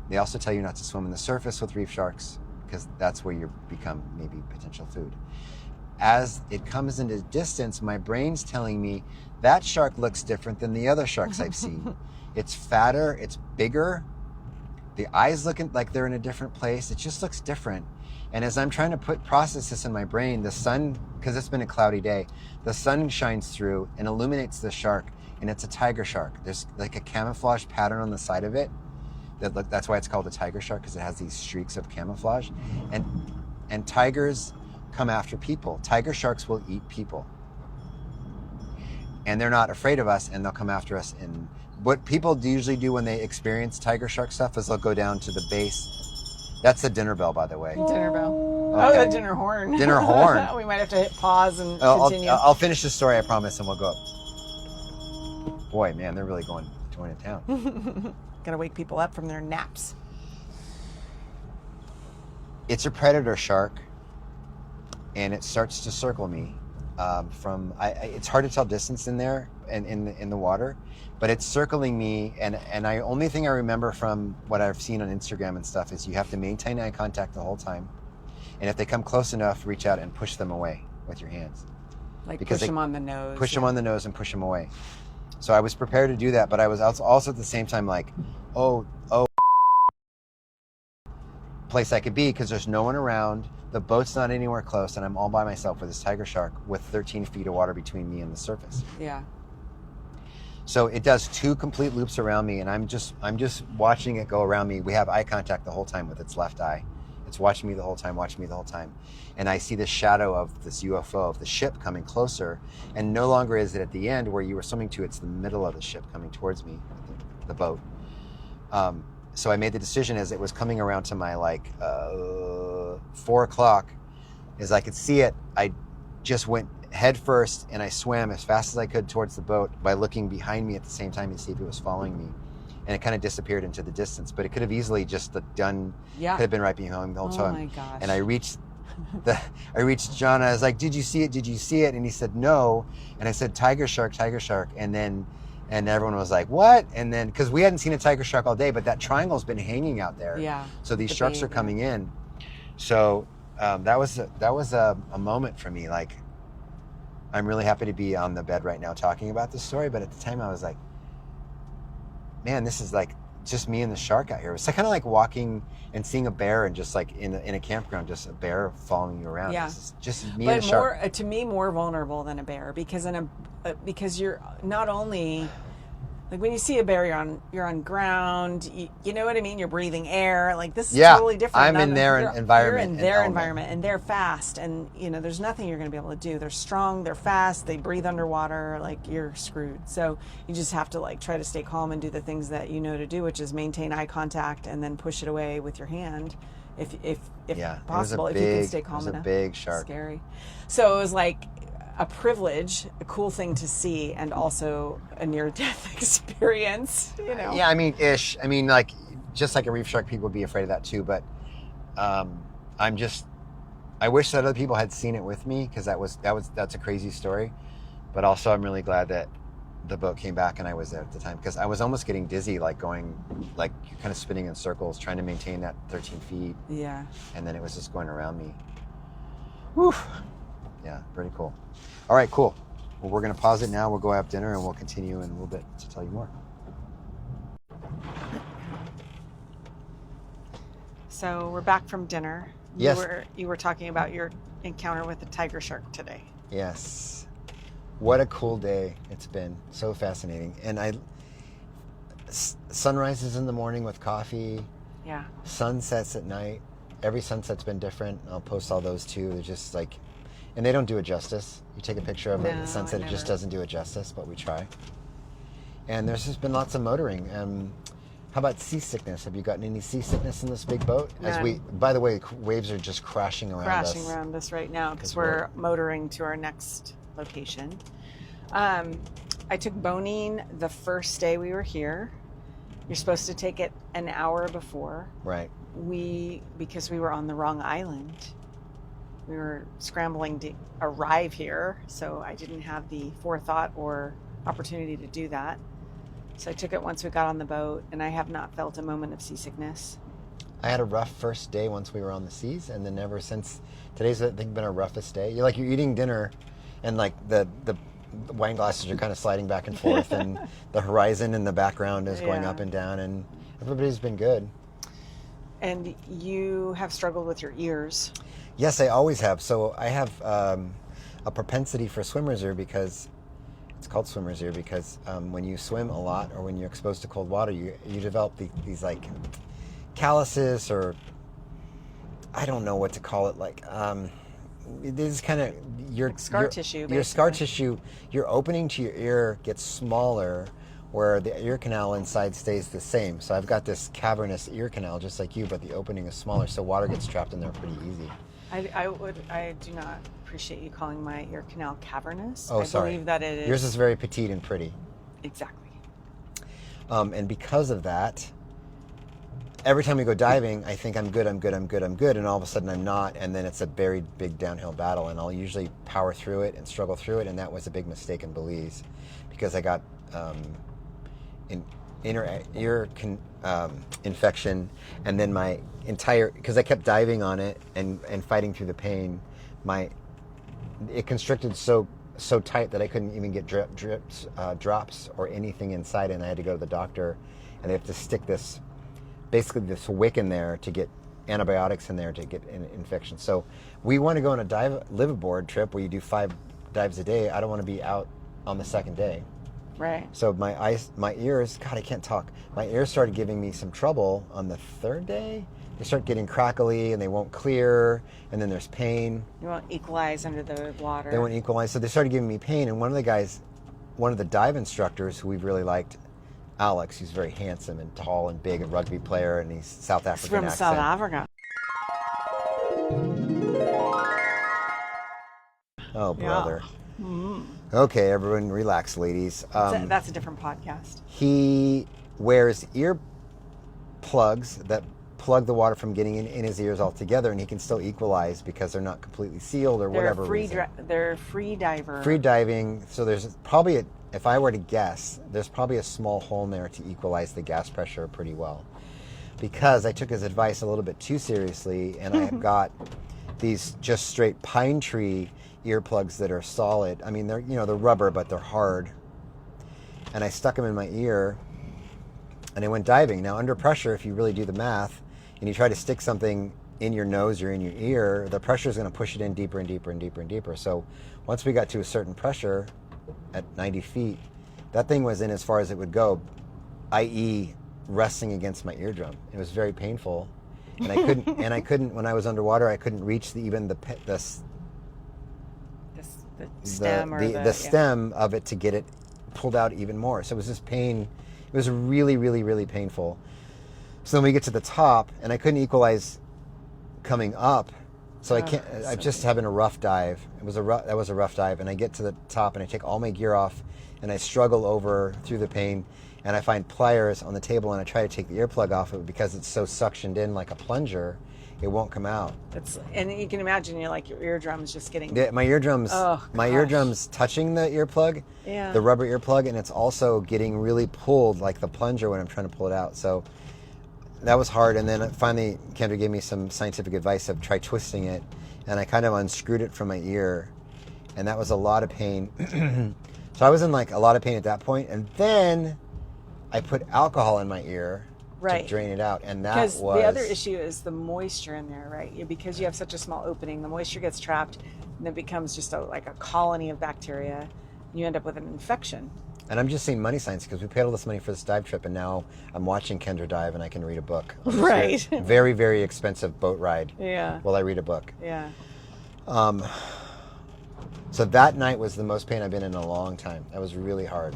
They also tell you not to swim in the surface with reef sharks because that's where you become maybe potential food. As it comes into distance, my brain's telling me that shark looks different than the other sharks I've seen. It's fatter, it's bigger. The eyes looking like they're in a different place. It just looks different. And as I'm trying to process this in my brain, the sun, because it's been a cloudy day, the sun shines through and illuminates the shark, and it's a tiger shark. There's like a camouflage pattern on the side of it. That's why it's called a tiger shark, because it has these streaks of camouflage. And tigers come after people. Tiger sharks will eat people. And they're not afraid of us, and they'll come after us. And what people usually do when they experience tiger shark stuff is they'll go down to the base. That's the dinner bell, by the way. Dinner bell. Okay. Oh, the dinner horn. Dinner horn. We might have to hit pause and continue. I'll finish the story, I promise, and we'll go up. Boy, man, they're really going to town. Gotta wake people up from their naps. It's a predator shark, and it starts to circle me. It's hard to tell distance in there and in the water, but it's circling me, and only thing I remember from what I've seen on Instagram and stuff is you have to maintain eye contact the whole time, and if they come close enough, reach out and push them away with your hands. Like push them on the nose. Push them on the nose and push them away. So I was prepared to do that, but I was also at the same time like, oh, place I could be because there's no one around. The boat's not anywhere close, and I'm all by myself with this tiger shark with 13 feet of water between me and the surface. Yeah. So it does 2 complete loops around me, and I'm just watching it go around me. We have eye contact the whole time with its left eye. It's watching me the whole time. And I see the shadow of this UFO, of the ship coming closer, and no longer is it at the end where you were swimming to, it's the middle of the ship coming towards me, the boat. So I made the decision as it was coming around to my 4 o'clock, as I could see it, I just went head first and I swam as fast as I could towards the boat by looking behind me at the same time to see if it was following me. And it kind of disappeared into the distance, but it could have easily just could have been right behind me the whole time. Oh my gosh. And I reached John, I was like, did you see it? And he said, no. And I said, tiger shark. And everyone was like, what? And then, because we hadn't seen a tiger shark all day, but that triangle's been hanging out there. Yeah. So these sharks are coming in. So that was a moment for me. Like, I'm really happy to be on the bed right now talking about this story. But at the time I was like, man, this is like just me and the shark out here. It's kind of like walking and seeing a bear and just like in a campground, just a bear following you around. Yeah. It's just me and the shark. But to me, more vulnerable than a bear because because you're not only like when you see a bear, you're on ground. You know what I mean? You're breathing air. Like this is totally different. I'm in their environment. You're in their environment, and they're fast. And there's nothing you're going to be able to do. They're strong. They're fast. They breathe underwater. Like you're screwed. So you just have to like try to stay calm and do the things that you know to do, which is maintain eye contact and then push it away with your hand, if possible. If you can stay calm enough. It was a big shark. Scary. So it was like a privilege, a cool thing to see, and also a near-death experience, Yeah, I mean, ish. I mean, like, just like a reef shark, people would be afraid of that too, but I wish that other people had seen it with me, because that's a crazy story. But also, I'm really glad that the boat came back and I was there at the time, because I was almost getting dizzy, like going, like, you're kind of spinning in circles, trying to maintain that 13 feet. Yeah. And then it was just going around me. Whew. Yeah, pretty cool. All right, cool. Well, we're going to pause it now. We'll go have dinner and we'll continue in a little bit to tell you more. So we're back from dinner. Yes. You were talking about your encounter with the tiger shark today. Yes. What a cool day it's been. So fascinating. And sunrises in the morning with coffee. Yeah. Sunsets at night. Every sunset's been different. I'll post all those too. They're just like, and they don't do it justice. You take a picture of the sunset, it just doesn't do it justice, but we try. And there's just been lots of motoring. How about seasickness? Have you gotten any seasickness in this big boat? By the way, waves are just crashing around us right now because we're motoring to our next location. I took boning the first day we were here. You're supposed to take it an hour before. Right. Because we were on the wrong island. We were scrambling to arrive here, so I didn't have the forethought or opportunity to do that. So I took it once we got on the boat, and I have not felt a moment of seasickness. I had a rough first day once we were on the seas, and then ever since. Today's, I think, been our roughest day. You're eating dinner, and like the wine glasses are kind of sliding back and forth, and the horizon in the background is going up and down, and everybody's been good. And you have struggled with your ears. Yes, I always have. So I have a propensity for swimmer's ear because it's called swimmer's ear because when you swim a lot or when you're exposed to cold water, you develop these like calluses, or I don't know what to call it. Like this is kind of your scar tissue. Basically. Your scar tissue, your opening to your ear gets smaller, where the ear canal inside stays the same. So I've got this cavernous ear canal just like you, but the opening is smaller, so water gets trapped in there pretty easy. I do not appreciate you calling my ear canal cavernous. Oh, sorry. I believe that it is. Yours is very petite and pretty. Exactly. And because of that, every time we go diving, I think I'm good, and all of a sudden I'm not, and then it's a very big downhill battle, and I'll usually power through it and struggle through it, and that was a big mistake in Belize, because I got inner ear infection, and then my entire, because I kept diving on it and fighting through the pain, it constricted so tight that I couldn't even get drops or anything inside it, and I had to go to the doctor, and they have to stick this wick in there to get antibiotics in there to get an infection. So we want to go on a live-aboard trip where you do 5 dives a day. I don't want to be out on the second day. Right. So my ears, God, I can't talk. My ears started giving me some trouble on the 3rd day. They start getting crackly and they won't clear, and then there's pain. You won't equalize under the water. They won't equalize, so they started giving me pain. And one of the dive instructors who we've really liked, Alex, he's very handsome and tall and big, a rugby player, and he's South African from accent. South Africa. Oh, brother. Yeah. Mm-hmm. Okay, everyone relax, ladies. That's a different podcast. He wears ear plugs that plug the water from getting in his ears altogether, and he can still equalize because they're not completely sealed or whatever reason. They're free diver. Free diving, so there's probably, if I were to guess, there's probably a small hole in there to equalize the gas pressure pretty well. Because I took his advice a little bit too seriously, and I have got these just straight pine tree earplugs that are solid. I mean, they're rubber, but they're hard. And I stuck them in my ear, and I went diving. Now, under pressure, if you really do the math, and you try to stick something in your nose or in your ear, the pressure is going to push it in deeper and deeper and deeper and deeper. So once we got to a certain pressure at 90 feet, that thing was in as far as it would go, i.e. resting against my eardrum. It was very painful. And I couldn't, when I was underwater, I couldn't reach the stem of it to get it pulled out even more. So it was this pain. It was really, really, really painful. So then we get to the top, and I couldn't equalize coming up. So I'm just having a rough dive. That was a rough dive, and I get to the top, and I take all my gear off, and I struggle over through the pain, and I find pliers on the table, and I try to take the earplug off of it because it's so suctioned in like a plunger. It won't come out. And you can imagine your eardrum is just getting... Yeah, my eardrum's touching the earplug, the rubber earplug, and it's also getting really pulled like the plunger when I'm trying to pull it out. So that was hard. And then finally, Kendra gave me some scientific advice of try twisting it, and I kind of unscrewed it from my ear, and that was a lot of pain. So I was in like a lot of pain at that point, and then I put alcohol in my ear Right. to drain it out, and that Because was the other issue is the moisture in there, right? Because you have such a small opening, the moisture gets trapped, and it becomes just like a colony of bacteria. And you end up with an infection. And I'm just seeing money signs because we paid all this money for this dive trip, and now I'm watching Kendra dive, and I can read a book. on this Right. Very, very expensive boat ride. Yeah. While I read a book. Yeah. So that night was the most pain I've been in a long time. That was really hard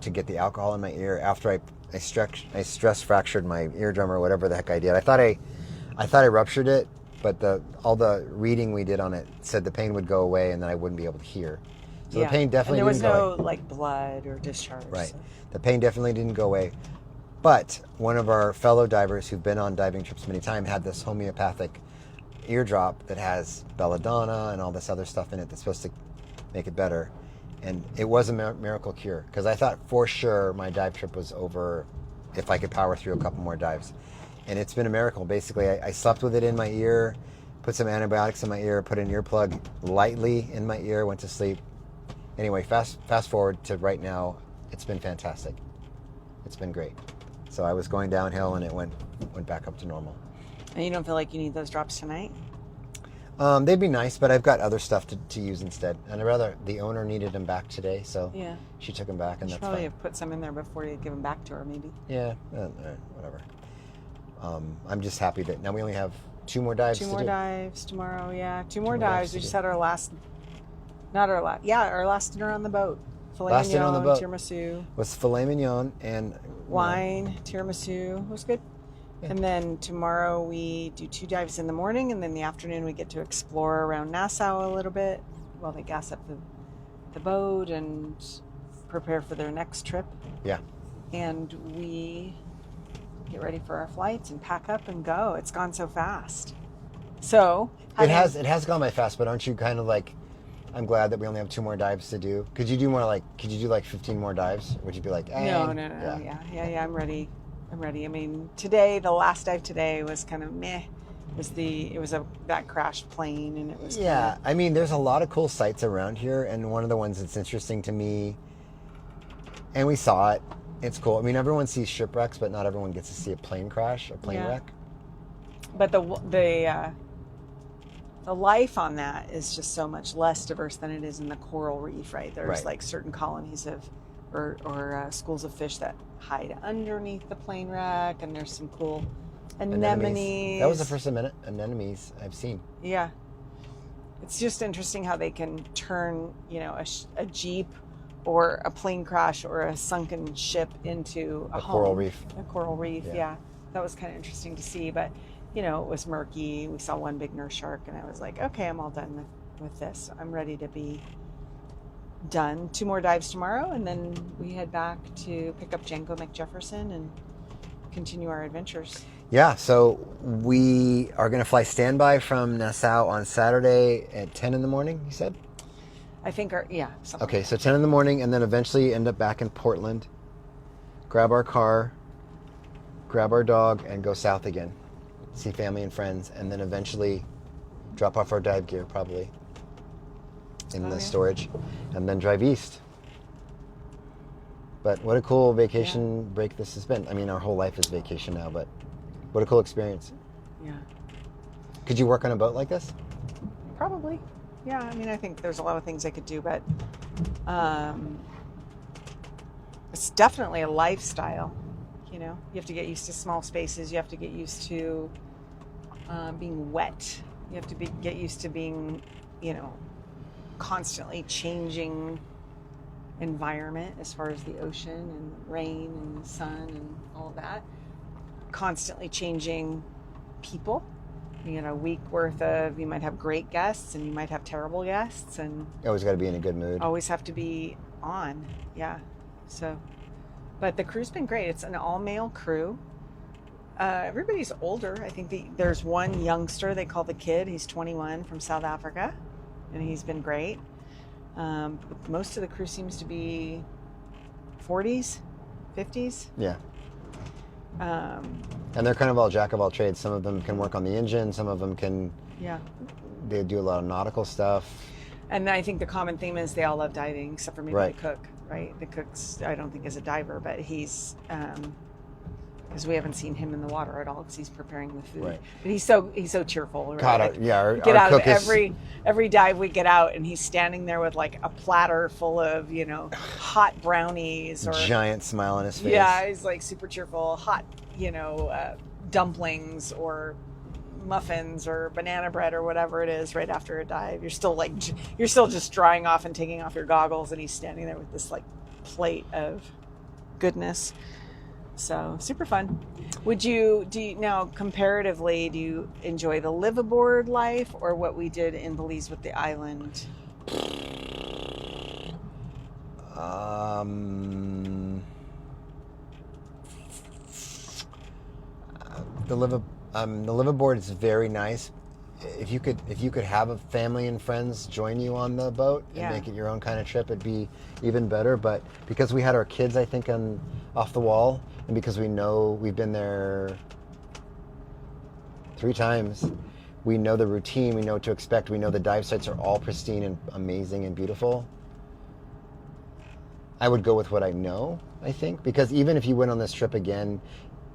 to get the alcohol in my ear after I stress fractured my eardrum or whatever the heck I did. I thought I ruptured it, but all the reading we did on it said the pain would go away and then I wouldn't be able to hear. So the pain definitely didn't go away. And there was no like blood or discharge. Right. So. The pain definitely didn't go away. But one of our fellow divers who've been on diving trips many times had this homeopathic eardrop that has belladonna and all this other stuff in it that's supposed to make it better. And it was a miracle cure because I thought for sure my dive trip was over if I could power through a couple more dives. And it's been a miracle. Basically, I slept with it in my ear, put some antibiotics in my ear, put an earplug lightly in my ear, went to sleep. Anyway, fast forward to right now, it's been fantastic. It's been great. So I was going downhill and it went back up to normal. And you don't feel like you need those drops tonight? They'd be nice, but I've got other stuff to use instead. And the owner needed them back today, so yeah. She took them back, and You should that's probably fine. have put some in there before you give them back to her, maybe. Yeah, whatever. I'm just happy that now we only have 2 more dives to do. 2 more dives tomorrow, yeah. 2 more more dives dives. to We just do. had our last dinner on the boat. Filet Last dinner on the mignon, boat. tiramisu, Was filet mignon and wine, tiramisu. It was good. Yeah. And then tomorrow we do 2 dives in the morning, and then the afternoon we get to explore around Nassau a little bit while they gas up the boat and prepare for their next trip. Yeah. And we get ready for our flights and pack up and go. It's gone so fast. So It has gone by fast, but aren't you kind of like, I'm glad that we only have 2 more dives to do? Could you do like 15 more dives? Would you be like, No. Yeah. I'm ready. I mean, today, the last dive today was kind of meh. It was that crashed plane, and it was Yeah, I mean, there's a lot of cool sites around here, and one of the ones that's interesting to me, and we saw it, it's cool. I mean, everyone sees shipwrecks, but not everyone gets to see a plane crash, a plane wreck. But the life on that is just so much less diverse than it is in the coral reef, right? There's like certain colonies or schools of fish that hide underneath the plane wreck, and there's some cool anemones. That was the first anemones I've seen. Yeah. It's just interesting how they can turn, a Jeep or a plane crash or a sunken ship into a coral home. reef. A coral reef, Yeah. yeah. That was kind of interesting to see, but, it was murky. We saw one big nurse shark, and I was like, okay, I'm all done with this. I'm ready to be done. 2 more dives tomorrow, and then we head back to pick up Django McJefferson and continue our adventures. Yeah, so we are going to fly standby from Nassau on Saturday at 10 in the morning, you said? I think something. Okay, so 10 in the morning, and then eventually end up back in Portland, grab our car, grab our dog, and go south again. See family and friends, and then eventually drop off our dive gear, probably, in the storage, and then drive east. But what a cool vacation break this has been. I mean, our whole life is vacation now, but what a cool experience. Yeah. Could you work on a boat like this? Probably. Yeah, I mean, I think there's a lot of things I could do, but it's definitely a lifestyle. You have to get used to small spaces. You have to get used to being wet. You have to get used to being, constantly changing environment as far as the ocean and rain and sun and all of that. Constantly changing people. A week worth of, you might have great guests and you might have terrible guests, and You always got to be in a good mood. always have to be on. Yeah. So, but the crew's been great. It's an all-male crew. Everybody's older. I think there's one youngster they call the kid. He's 21 from South Africa, and he's been great. Most of the crew seems to be 40s, 50s. Yeah. And they're kind of all jack of all trades. Some of them can work on the engine. Some of them can. Yeah. They do a lot of nautical stuff. And I think the common theme is they all love diving, except for maybe Right. the cook, right? The cook's, I don't think, is a diver, but he's, because we haven't seen him in the water at all because he's preparing the food. Right. But he's so cheerful. Right? God, Like, yeah, we get our out of cook is every dive we get out, and he's standing there with like a platter full of, hot brownies or giant smile on his face. yeah, he's like super cheerful, hot, dumplings or muffins or banana bread or whatever it is right after a dive. You're still just drying off and taking off your goggles, and he's standing there with this like plate of goodness. So super fun. Now comparatively, do you enjoy the live aboard life or what we did in Belize with the island? The live aboard is very nice. If you could have a family and friends join you on the boat and Yeah. make it your own kind of trip, it'd be even better. But because we had our kids, I think, off the wall, and because we know we've been there 3 times, we know the routine, we know what to expect, we know the dive sites are all pristine and amazing and beautiful. I would go with what I know, I think, because even if you went on this trip again,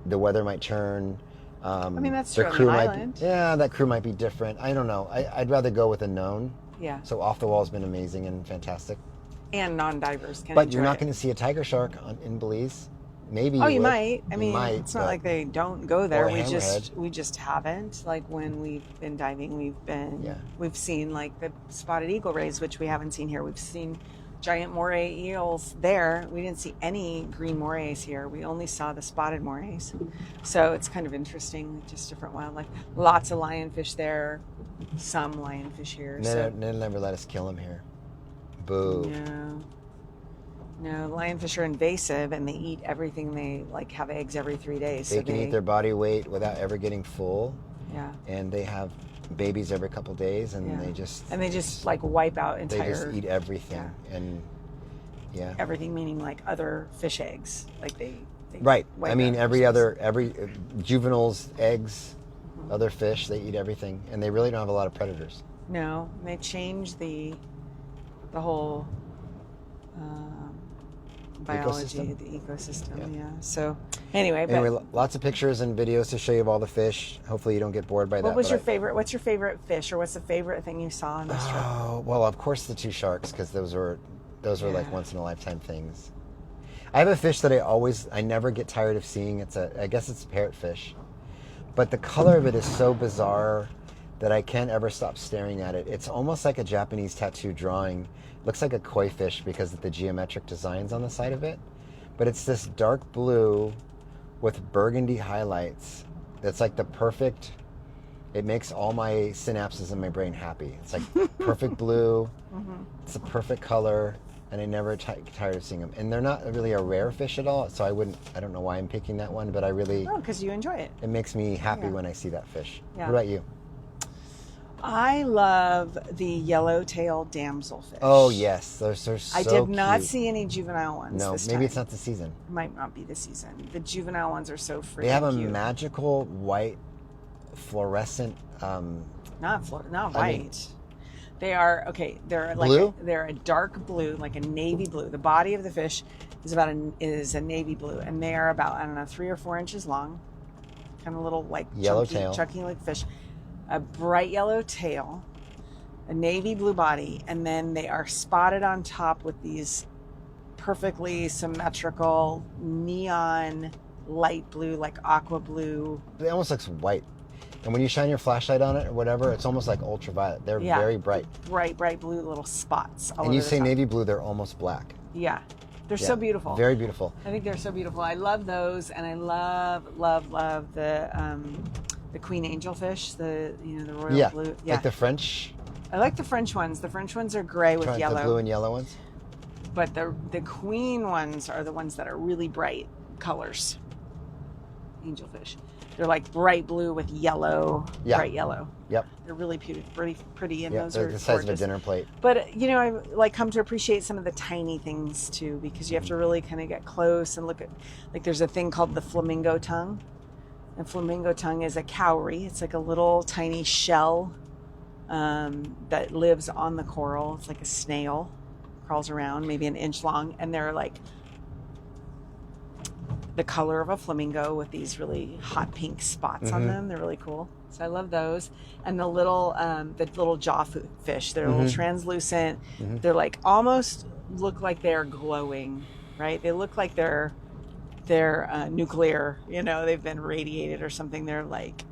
the weather might turn. That's the true on crew the might island. that crew might be different. I don't know. I'd rather go with a known. Yeah. So off the wall has been amazing and fantastic. And non-divers can But enjoy you're not it. going to see a tiger shark in Belize. Maybe Oh, you would. might. I You mean, might, it's not but- like they don't go there. Or a We just haven't. Like when we've been diving, we've seen like the spotted eagle rays, which we haven't seen here. We've seen giant moray eels there. We didn't see any green morays here. We only saw the spotted morays. So it's kind of interesting, just different wildlife. Lots of lionfish there, some lionfish here. They'll never let us kill them here. Boo. No, lionfish are invasive and they eat everything. They like have eggs every 3 days. They can eat their body weight without ever getting full. Yeah. And they have babies every couple days, and Yeah. they just like wipe out they entire. just eat everything, and Everything meaning like other fish eggs, like they right. wipe I mean, out every juveniles, eggs, other fish, they eat everything, and they really don't have a lot of predators. No, they change the whole biology, Ecosystem? the ecosystem. Yeah. Yeah. So anyway, Lots of pictures and videos to show you of all the fish. Hopefully, you don't get bored by that. what was but your favorite? What's your favorite fish, or what's the favorite thing you saw on this trip? Oh, well, of course the 2 sharks, because those were like Yeah. once in a lifetime things. I have a fish that I never get tired of seeing. I guess it's a parrotfish, but the color of it is so bizarre that I can't ever stop staring at it. It's almost like a Japanese tattoo drawing. Looks like a koi fish because of the geometric designs on the side of it, but it's this dark blue with burgundy highlights. That's like the perfect. It makes all my synapses in my brain happy. It's like perfect blue. It's a perfect color, and I never get tired of seeing them. And they're not really a rare fish at all, so I don't know why I'm picking that one, but I really, Oh, because you enjoy it. it makes me happy Yeah. when I see that fish. Yeah. What about you? I love the yellowtail damselfish. Oh yes, those are so I did not cute. see any juvenile ones. No, this maybe time. it's not the season. It might not be the season. The juvenile ones are so freaking They have a cute. magical white fluorescent. Not I white. mean- They are okay. They're like Blue? they're a dark blue, like a navy blue. The body of the fish is a navy blue, and they are about 3 or 4 inches long, kind of little like Yellowtail. chunky like fish. A bright yellow tail, a navy blue body, and then they are spotted on top with these perfectly symmetrical neon light blue, like aqua blue. It almost looks white, and when you shine your flashlight on it or whatever, it's almost like ultraviolet. They're Yeah. very bright. Bright blue little spots. All And you over the say top. navy blue, they're almost black. Yeah. They're Yeah, so beautiful. Very beautiful. I think they're so beautiful. I love those, and I love the queen angelfish, the royal Yeah, blue. like the French, I like the French ones. The French ones are gray with yellow, the blue and yellow ones. but the queen ones are the ones that are really bright colors. Angelfish. They're like bright blue with yellow, Yeah. bright yellow. Yep. They're really pretty, and Yeah, those they're are the size gorgeous. of a dinner plate. But I like come to appreciate some of the tiny things too, because you have to really kind of get close and look at, like there's a thing called the flamingo tongue. And flamingo tongue is a cowrie. It's like a little tiny shell that lives on the coral. It's like a snail, crawls around, maybe an inch long, and they're like the color of a flamingo with these really hot pink spots on them. They're really cool. So I love those. And the little jawfish, they're a little translucent. They're like almost look like they're glowing, right? They look like they're nuclear, they've been radiated or something. They're like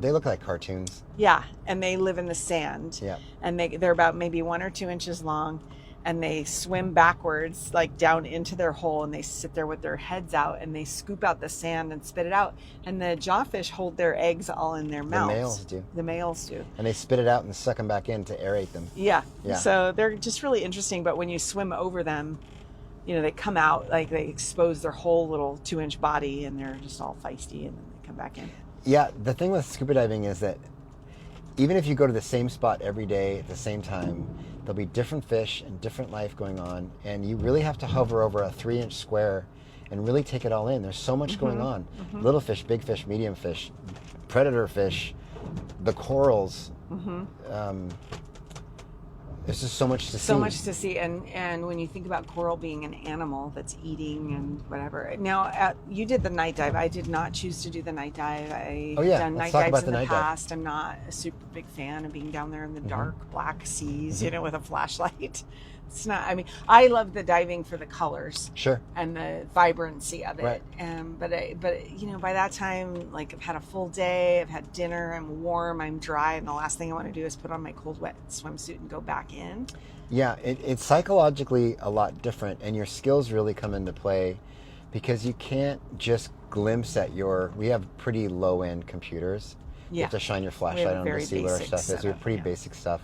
They look like cartoons. yeah, and they live in the sand. Yeah. And they're about maybe 1 or 2 inches long, and they swim backwards like down into their hole, and they sit there with their heads out, and they scoop out the sand and spit it out. And the jawfish hold their eggs all in their mouths. The males do. And they spit it out and suck them back in to aerate them. Yeah. Yeah. So they're just really interesting. But when you swim over them, they come out, like they expose their whole little 2-inch body, and they're just all feisty, and then they come back in. Yeah, the thing with scuba diving is that even if you go to the same spot every day at the same time, there'll be different fish and different life going on, and you really have to hover over a 3-inch square and really take it all in. There's so much going on. Little fish, big fish, medium fish, predator fish, the corals. There's just so much to see. So much to see. And when you think about coral being an animal that's eating and whatever. Now, you did the night dive. I did not choose to do the night dive. I've done night dives in the past. I'm not a super big fan of being down there in the dark, black seas, with a flashlight. It's not, I love the diving for the colors. Sure. And the vibrancy of it. Right. But by that time, like I've had a full day, I've had dinner, I'm warm, I'm dry, and the last thing I want to do is put on my cold, wet swimsuit and go back in. Yeah, it's psychologically a lot different, and your skills really come into play because you can't just glimpse at we have pretty low-end computers. You have to shine your flashlight on to see where our stuff is. We have pretty basic stuff.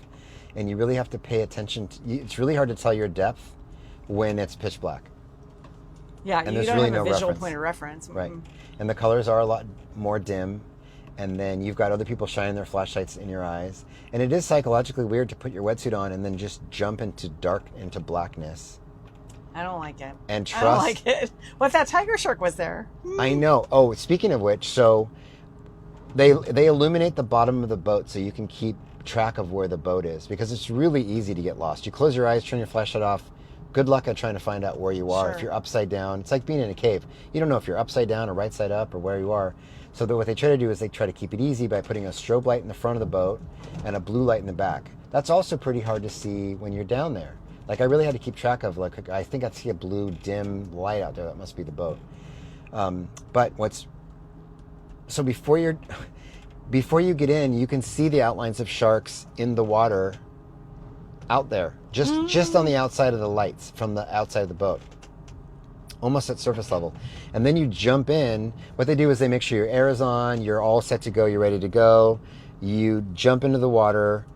And you really have to pay attention. It's really hard to tell your depth when it's pitch black. Yeah, and you don't really have a visual reference. Point of reference. Right. And the colors are a lot more dim. And then you've got other people shining their flashlights in your eyes. And it is psychologically weird to put your wetsuit on and then just jump into blackness. I don't like it. And trust. I don't like it. What if that tiger shark was there? I know. Oh, speaking of which, so they illuminate the bottom of the boat so you can keep track of where the boat is, because it's really easy to get lost. You close your eyes, turn your flashlight off. Good luck at trying to find out where you are. Sure. If you're upside down, it's like being in a cave. You don't know if you're upside down or right side up or where you are. So what they try to do is they try to keep it easy by putting a strobe light in the front of the boat and a blue light in the back. That's also pretty hard to see when you're down there. Like I really had to keep track of, like, I think I see a blue dim light out there. That must be the boat. So before you get in, you can see the outlines of sharks in the water out there, just on the outside of the lights from the outside of the boat, almost at surface level. And then you jump in. What they do is they make sure your air is on, you're all set to go, you're ready to go. You jump into the water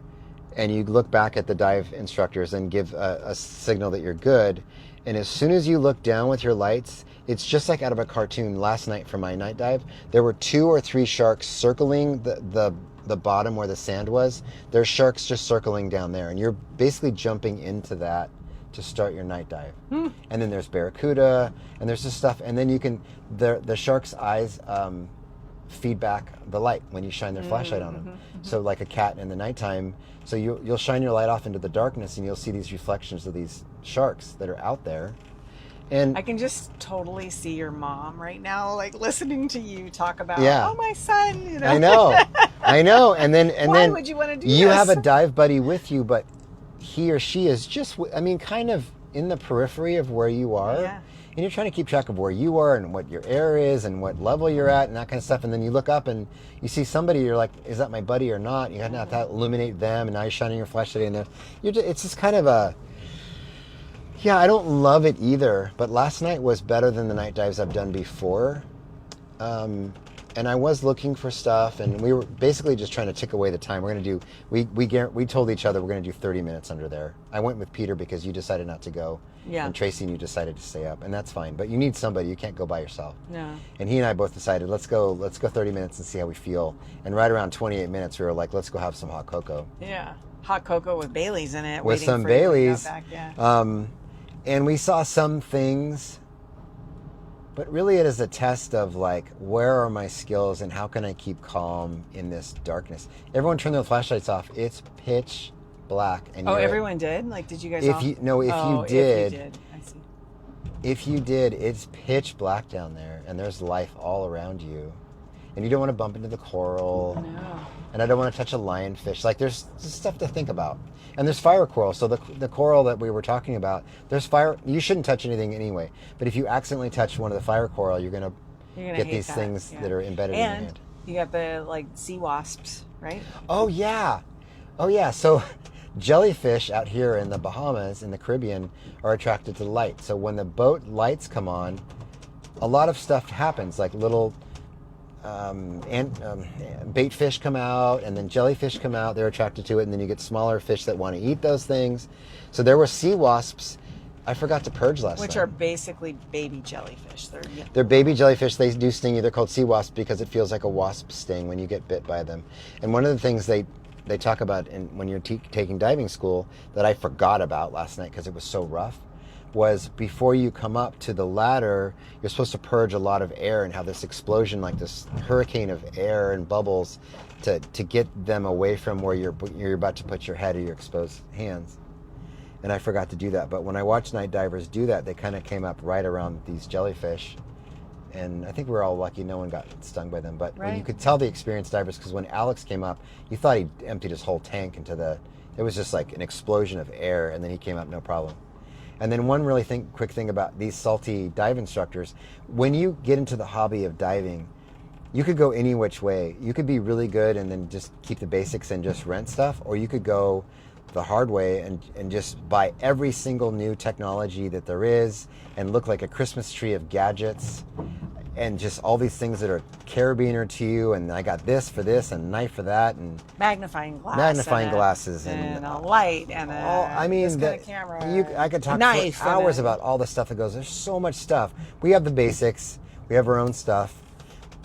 and you look back at the dive instructors and give a signal that you're good. And as soon as you look down with your lights, it's just like out of a cartoon. Last night for my night dive, there were 2 or 3 sharks circling the bottom where the sand was. There's sharks just circling down there, and you're basically jumping into that to start your night dive. And then there's barracuda, and there's this stuff, and then you can the sharks' eyes feed back the light when you shine their flashlight on them. So like a cat in the nighttime, so you'll shine your light off into the darkness, and you'll see these reflections of these sharks that are out there. And I can just totally see your mom right now, like listening to you talk about, oh, my son. I know. And then why would you want to do you this? have a dive buddy with you, but he or she is just, kind of in the periphery of where you are. Yeah. And you're trying to keep track of where you are and what your air is and what level you're at and that kind of stuff. And then you look up and you see somebody, you're like, is that my buddy or not? You have to illuminate them, and now you're shining your flashlight in there. It's just kind of I don't love it either, but last night was better than the night dives I've done before. And I was looking for stuff, and we were basically just trying to tick away the time. We're going to do, we told each other we're going to do 30 minutes under there. I went with Peter because you decided not to go. Yeah. And Tracy and you decided to stay up, and that's fine. But you need somebody. You can't go by yourself. No. And he and I both decided, let's go 30 minutes and see how we feel. And right around 28 minutes, we were like, let's go have some hot cocoa. Yeah. Hot cocoa with Baileys in it. With waiting some for you to Baileys. go back. Yeah. And we saw some things But really it is a test of like, where are my skills and how can I keep calm in this darkness? Everyone turn their flashlights off. It's pitch black. And Everyone did? Like, did you guys if all? you no, if Oh, you did, if you did. I see. if you did, it's pitch black down there and there's life all around you. And you don't want to bump into the coral. No. And I don't want to touch a lionfish. Like, there's stuff to think about. And there's fire coral. So the coral that we were talking about, there's fire. You shouldn't touch anything anyway. But if you accidentally touch one of the fire coral, you're gonna get hate these that, things yeah. that are embedded in your And hand. you got the like sea wasps, right? Oh yeah. So jellyfish out here in the Bahamas, in the Caribbean, are attracted to the light. So when the boat lights come on, a lot of stuff happens. Like little bait fish come out, and then jellyfish come out. They're attracted to it, and then you get smaller fish that want to eat those things. So there were sea wasps. I forgot to purge last night. Which are basically baby jellyfish. They're baby jellyfish. They do sting you. They're called sea wasps because it feels like a wasp sting when you get bit by them. And one of the things they talk about when you're taking diving school that I forgot about last night because it was so rough was before you come up to the ladder, you're supposed to purge a lot of air and have this explosion, like this hurricane of air and bubbles to get them away from where you're about to put your head or your exposed hands. And I forgot to do that. But when I watched night divers do that, they kind of came up right around these jellyfish. And I think we were all lucky no one got stung by them. But when you could tell the experienced divers, because when Alex came up, you thought he emptied his whole tank it was just like an explosion of air, and then he came up no problem. And then one really quick thing about these salty dive instructors, when you get into the hobby of diving, you could go any which way. You could be really good and then just keep the basics and just rent stuff, or you could go the hard way and just buy every single new technology that there is and look like a Christmas tree of gadgets and just all these things that are carabiner to you, and I got this for this and knife for that, and magnifying glasses and a light and this kind of camera. I could talk knife for hours about all the stuff that goes. There's so much stuff. We have the basics. We have our own stuff,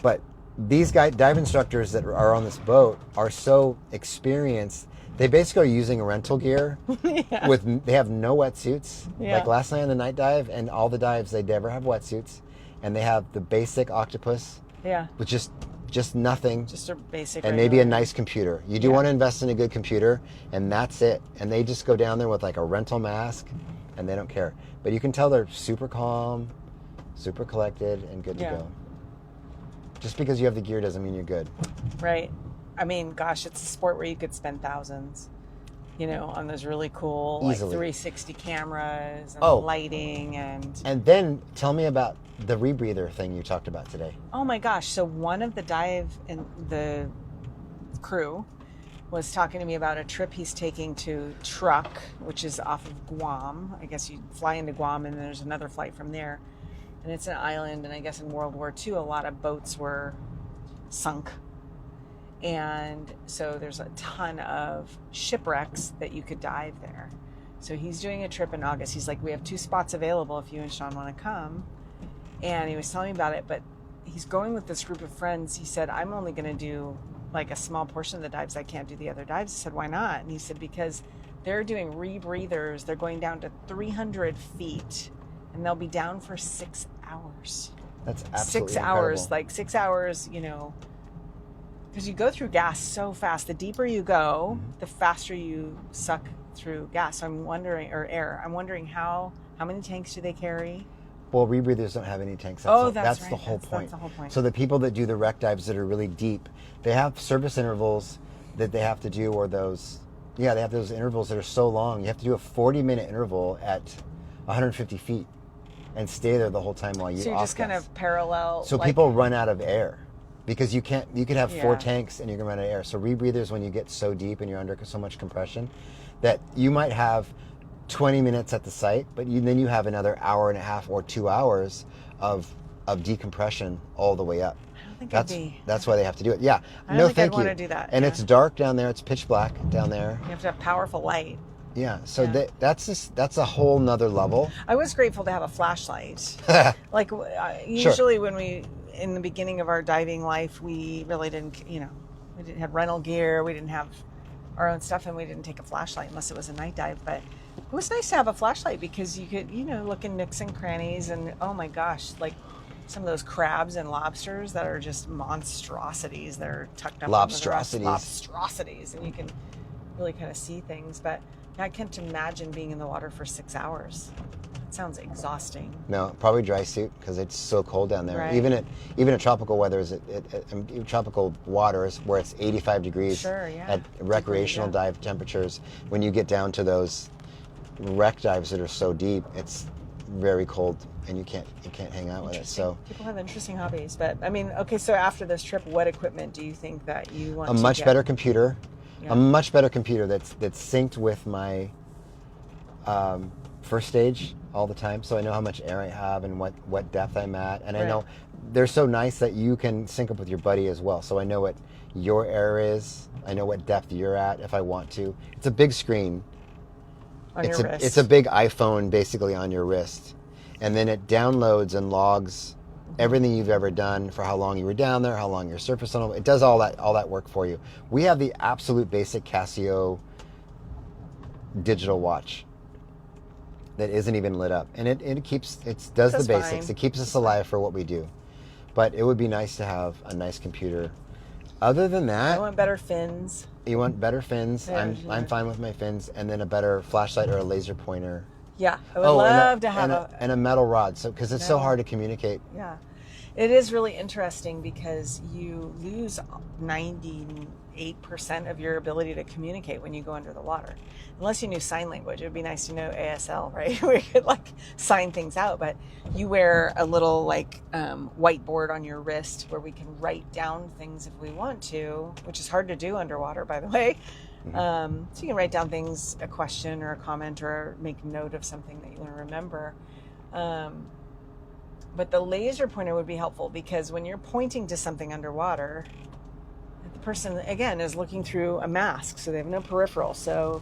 but these dive instructors that are on this boat are so experienced. They basically are using rental gear. They have no wetsuits. Yeah. Like last night on the night dive, and all the dives they never have wetsuits. And they have the basic octopus with just nothing. Just a basic. And maybe a nice computer. You do want to invest in a good computer, and that's it. And they just go down there with like a rental mask, and they don't care. But you can tell they're super calm, super collected, and good to go. Just because you have the gear doesn't mean you're good. Right. I mean, gosh, it's a sport where you could spend thousands, on those really cool like 360 cameras and lighting and then tell me about the rebreather thing you talked about today. Oh my gosh. So one of the crew was talking to me about a trip he's taking to Truk, which is off of Guam. I guess you fly into Guam and there's another flight from there. And it's an island, and I guess in World War II a lot of boats were sunk. And so there's a ton of shipwrecks that you could dive there. So he's doing a trip in August. He's like, we have 2 spots available if you and Sean want to come. And he was telling me about it, but he's going with this group of friends. He said, I'm only going to do like a small portion of the dives. I can't do the other dives. I said, why not? And he said, because they're doing rebreathers. They're going down to 300 feet and they'll be down for 6 hours. That's absolutely 6 hours, incredible. like 6 hours, because you go through gas so fast. The deeper you go, the faster you suck through gas. So I'm wondering, or air. I'm wondering how many tanks do they carry? Well, rebreathers don't have any tanks. That's the right. whole point. That's the whole point. So the people that do the wreck dives that are really deep, they have service intervals that they have to do, or they have those intervals that are so long. You have to do a 40-minute interval at 150 feet and stay there the whole time while you So you're just kind of parallel. So people run out of air. Because you could have 4 tanks and you're going to run out of air. So rebreathers, when you get so deep and you're under so much compression, that you might have 20 minutes at the site, but then you have another hour and a half or 2 hours of decompression all the way up. I don't think That's why they have to do it. Yeah. I don't think I'd want to do that. And it's dark down there. It's pitch black down there. You have to have powerful light. Yeah. So that's a whole nother level. I was grateful to have a flashlight. Like usually when in the beginning of our diving life, we really didn't, we didn't have rental gear. We didn't have our own stuff, and we didn't take a flashlight unless it was a night dive. But it was nice to have a flashlight because you could, look in nooks and crannies, and oh my gosh, like some of those crabs and lobsters that are just monstrosities that are tucked up. Lobstrosities. Lobstrosities, and you can really kind of see things. But I can't imagine being in the water for 6 hours. It sounds exhausting. No, probably dry suit because it's so cold down there. Right. Even at tropical weathers, tropical waters where it's 85 degrees Sure, yeah. at recreational dive temperatures. When you get down to those wreck dives that are so deep, it's very cold and you can't hang out with it. So people have interesting hobbies. But I mean, okay, so after this trip, what equipment do you think that you want to get? a much better computer that's synced with my first stage all the time, so I know how much air I have and what depth I'm at, and I know they're so nice that you can sync up with your buddy as well, so I know what your air is, I know what depth you're at if I want to. It's a big screen on your wrist. It's a big iPhone basically on your wrist, and then it downloads and logs everything you've ever done, for how long you were down there, how long your surface tunnel. It does all that work for you. We have the absolute basic Casio digital watch that isn't even lit up, and it does the basics. Fine. It keeps us alive for what we do. But it would be nice to have a nice computer. Other than that, I want better fins. You want better fins? Yeah, I'm fine with my fins, and then a better flashlight or a laser pointer. Yeah, I would love to have a metal rod, so because it's so hard to communicate. Yeah, it is really interesting because you lose 98% of your ability to communicate when you go under the water. Unless you knew sign language, it would be nice to know ASL, right? Where you could sign things out. But you wear a little whiteboard on your wrist where we can write down things if we want to, which is hard to do underwater, by the way. Mm-hmm. So you can write down things, a question or a comment, or make note of something that you want to remember. But the laser pointer would be helpful because when you're pointing to something underwater, the person, again, is looking through a mask, so they have no peripheral. So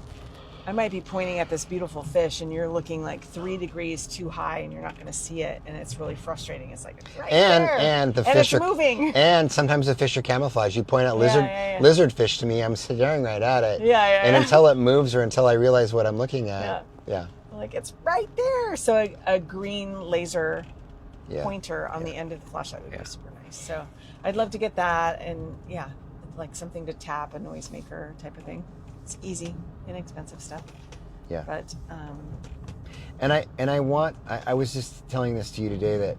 I might be pointing at this beautiful fish and you're looking 3 degrees too high and you're not going to see it, and it's really frustrating. It's it's right there. And the and fish it's are moving. And sometimes the fish are camouflaged. You point at lizard fish to me, I'm staring right at it. And until it moves or until I realize what I'm looking at. Yeah. It's right there. So a green laser pointer on the end of the flashlight would be super nice. So I'd love to get that, and something to tap, a noisemaker type of thing. It's easy, inexpensive stuff. Yeah. But I was just telling this to you today that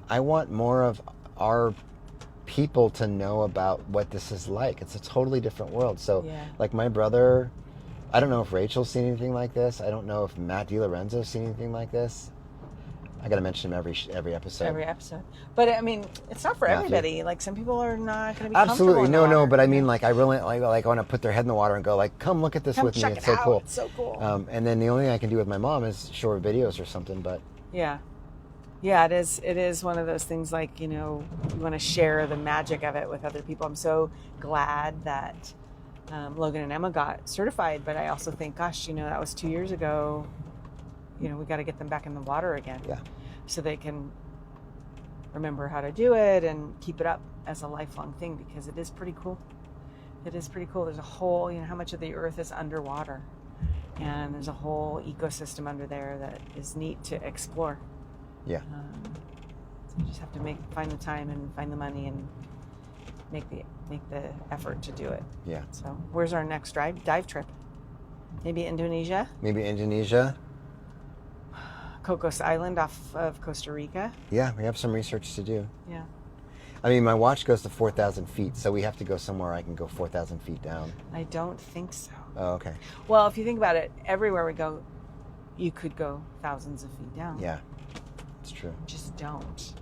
I want more of our people to know about what this is like. It's a totally different world. So my brother, I don't know if Rachel's seen anything like this. I don't know if Matt DiLorenzo's seen anything like this. I got to mention him every episode. Every episode. But I mean, it's not for everybody. Some people are not going to be absolutely comfortable in the water. But I mean, I really want to put their head in the water and go come look at this with me. It's so cool. It's so cool. And then the only thing I can do with my mom is show her videos or something. But yeah, it is. It is one of those things you want to share the magic of it with other people. I'm so glad that Logan and Emma got certified, but I also think, gosh, that was 2 years ago. We got to get them back in the water again. Yeah. So they can remember how to do it and keep it up as a lifelong thing, because it is pretty cool. It is pretty cool. There's a whole, how much of the earth is underwater, and there's a whole ecosystem under there that is neat to explore. Yeah. So you just have to find the time and find the money and make the effort to do it. Yeah. So where's our next dive trip? Maybe Indonesia? Cocos Island off of Costa Rica. Yeah, we have some research to do. Yeah. I mean, my watch goes to 4,000 feet, so we have to go somewhere I can go 4,000 feet down. I don't think so. Oh, okay. Well, if you think about it, everywhere we go, you could go thousands of feet down. Yeah, it's true. Just don't.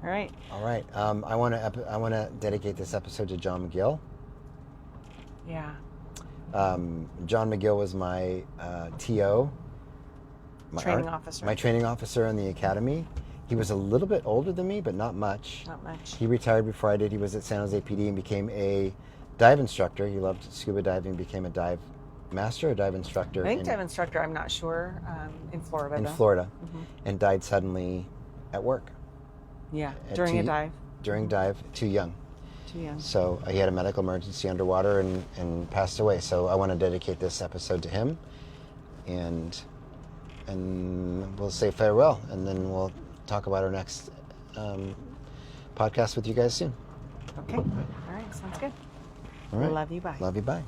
All right. All right. I want to dedicate this episode to John McGill. Yeah. John McGill was my TO. Training officer. My training officer in the academy. He was a little bit older than me, but not much. Not much. He retired before I did. He was at San Jose PD and became a dive instructor. He loved scuba diving, became a dive master, a dive instructor. I think dive instructor, I'm not sure, in Florida. Mm-hmm. And died suddenly at work. Yeah, during a dive. During dive, too young. Too young. So he had a medical emergency underwater and passed away. So I want to dedicate this episode to him. And we'll say farewell, and then we'll talk about our next podcast with you guys soon. Okay. All right. Sounds good. All right. Love you. Bye. Love you. Bye.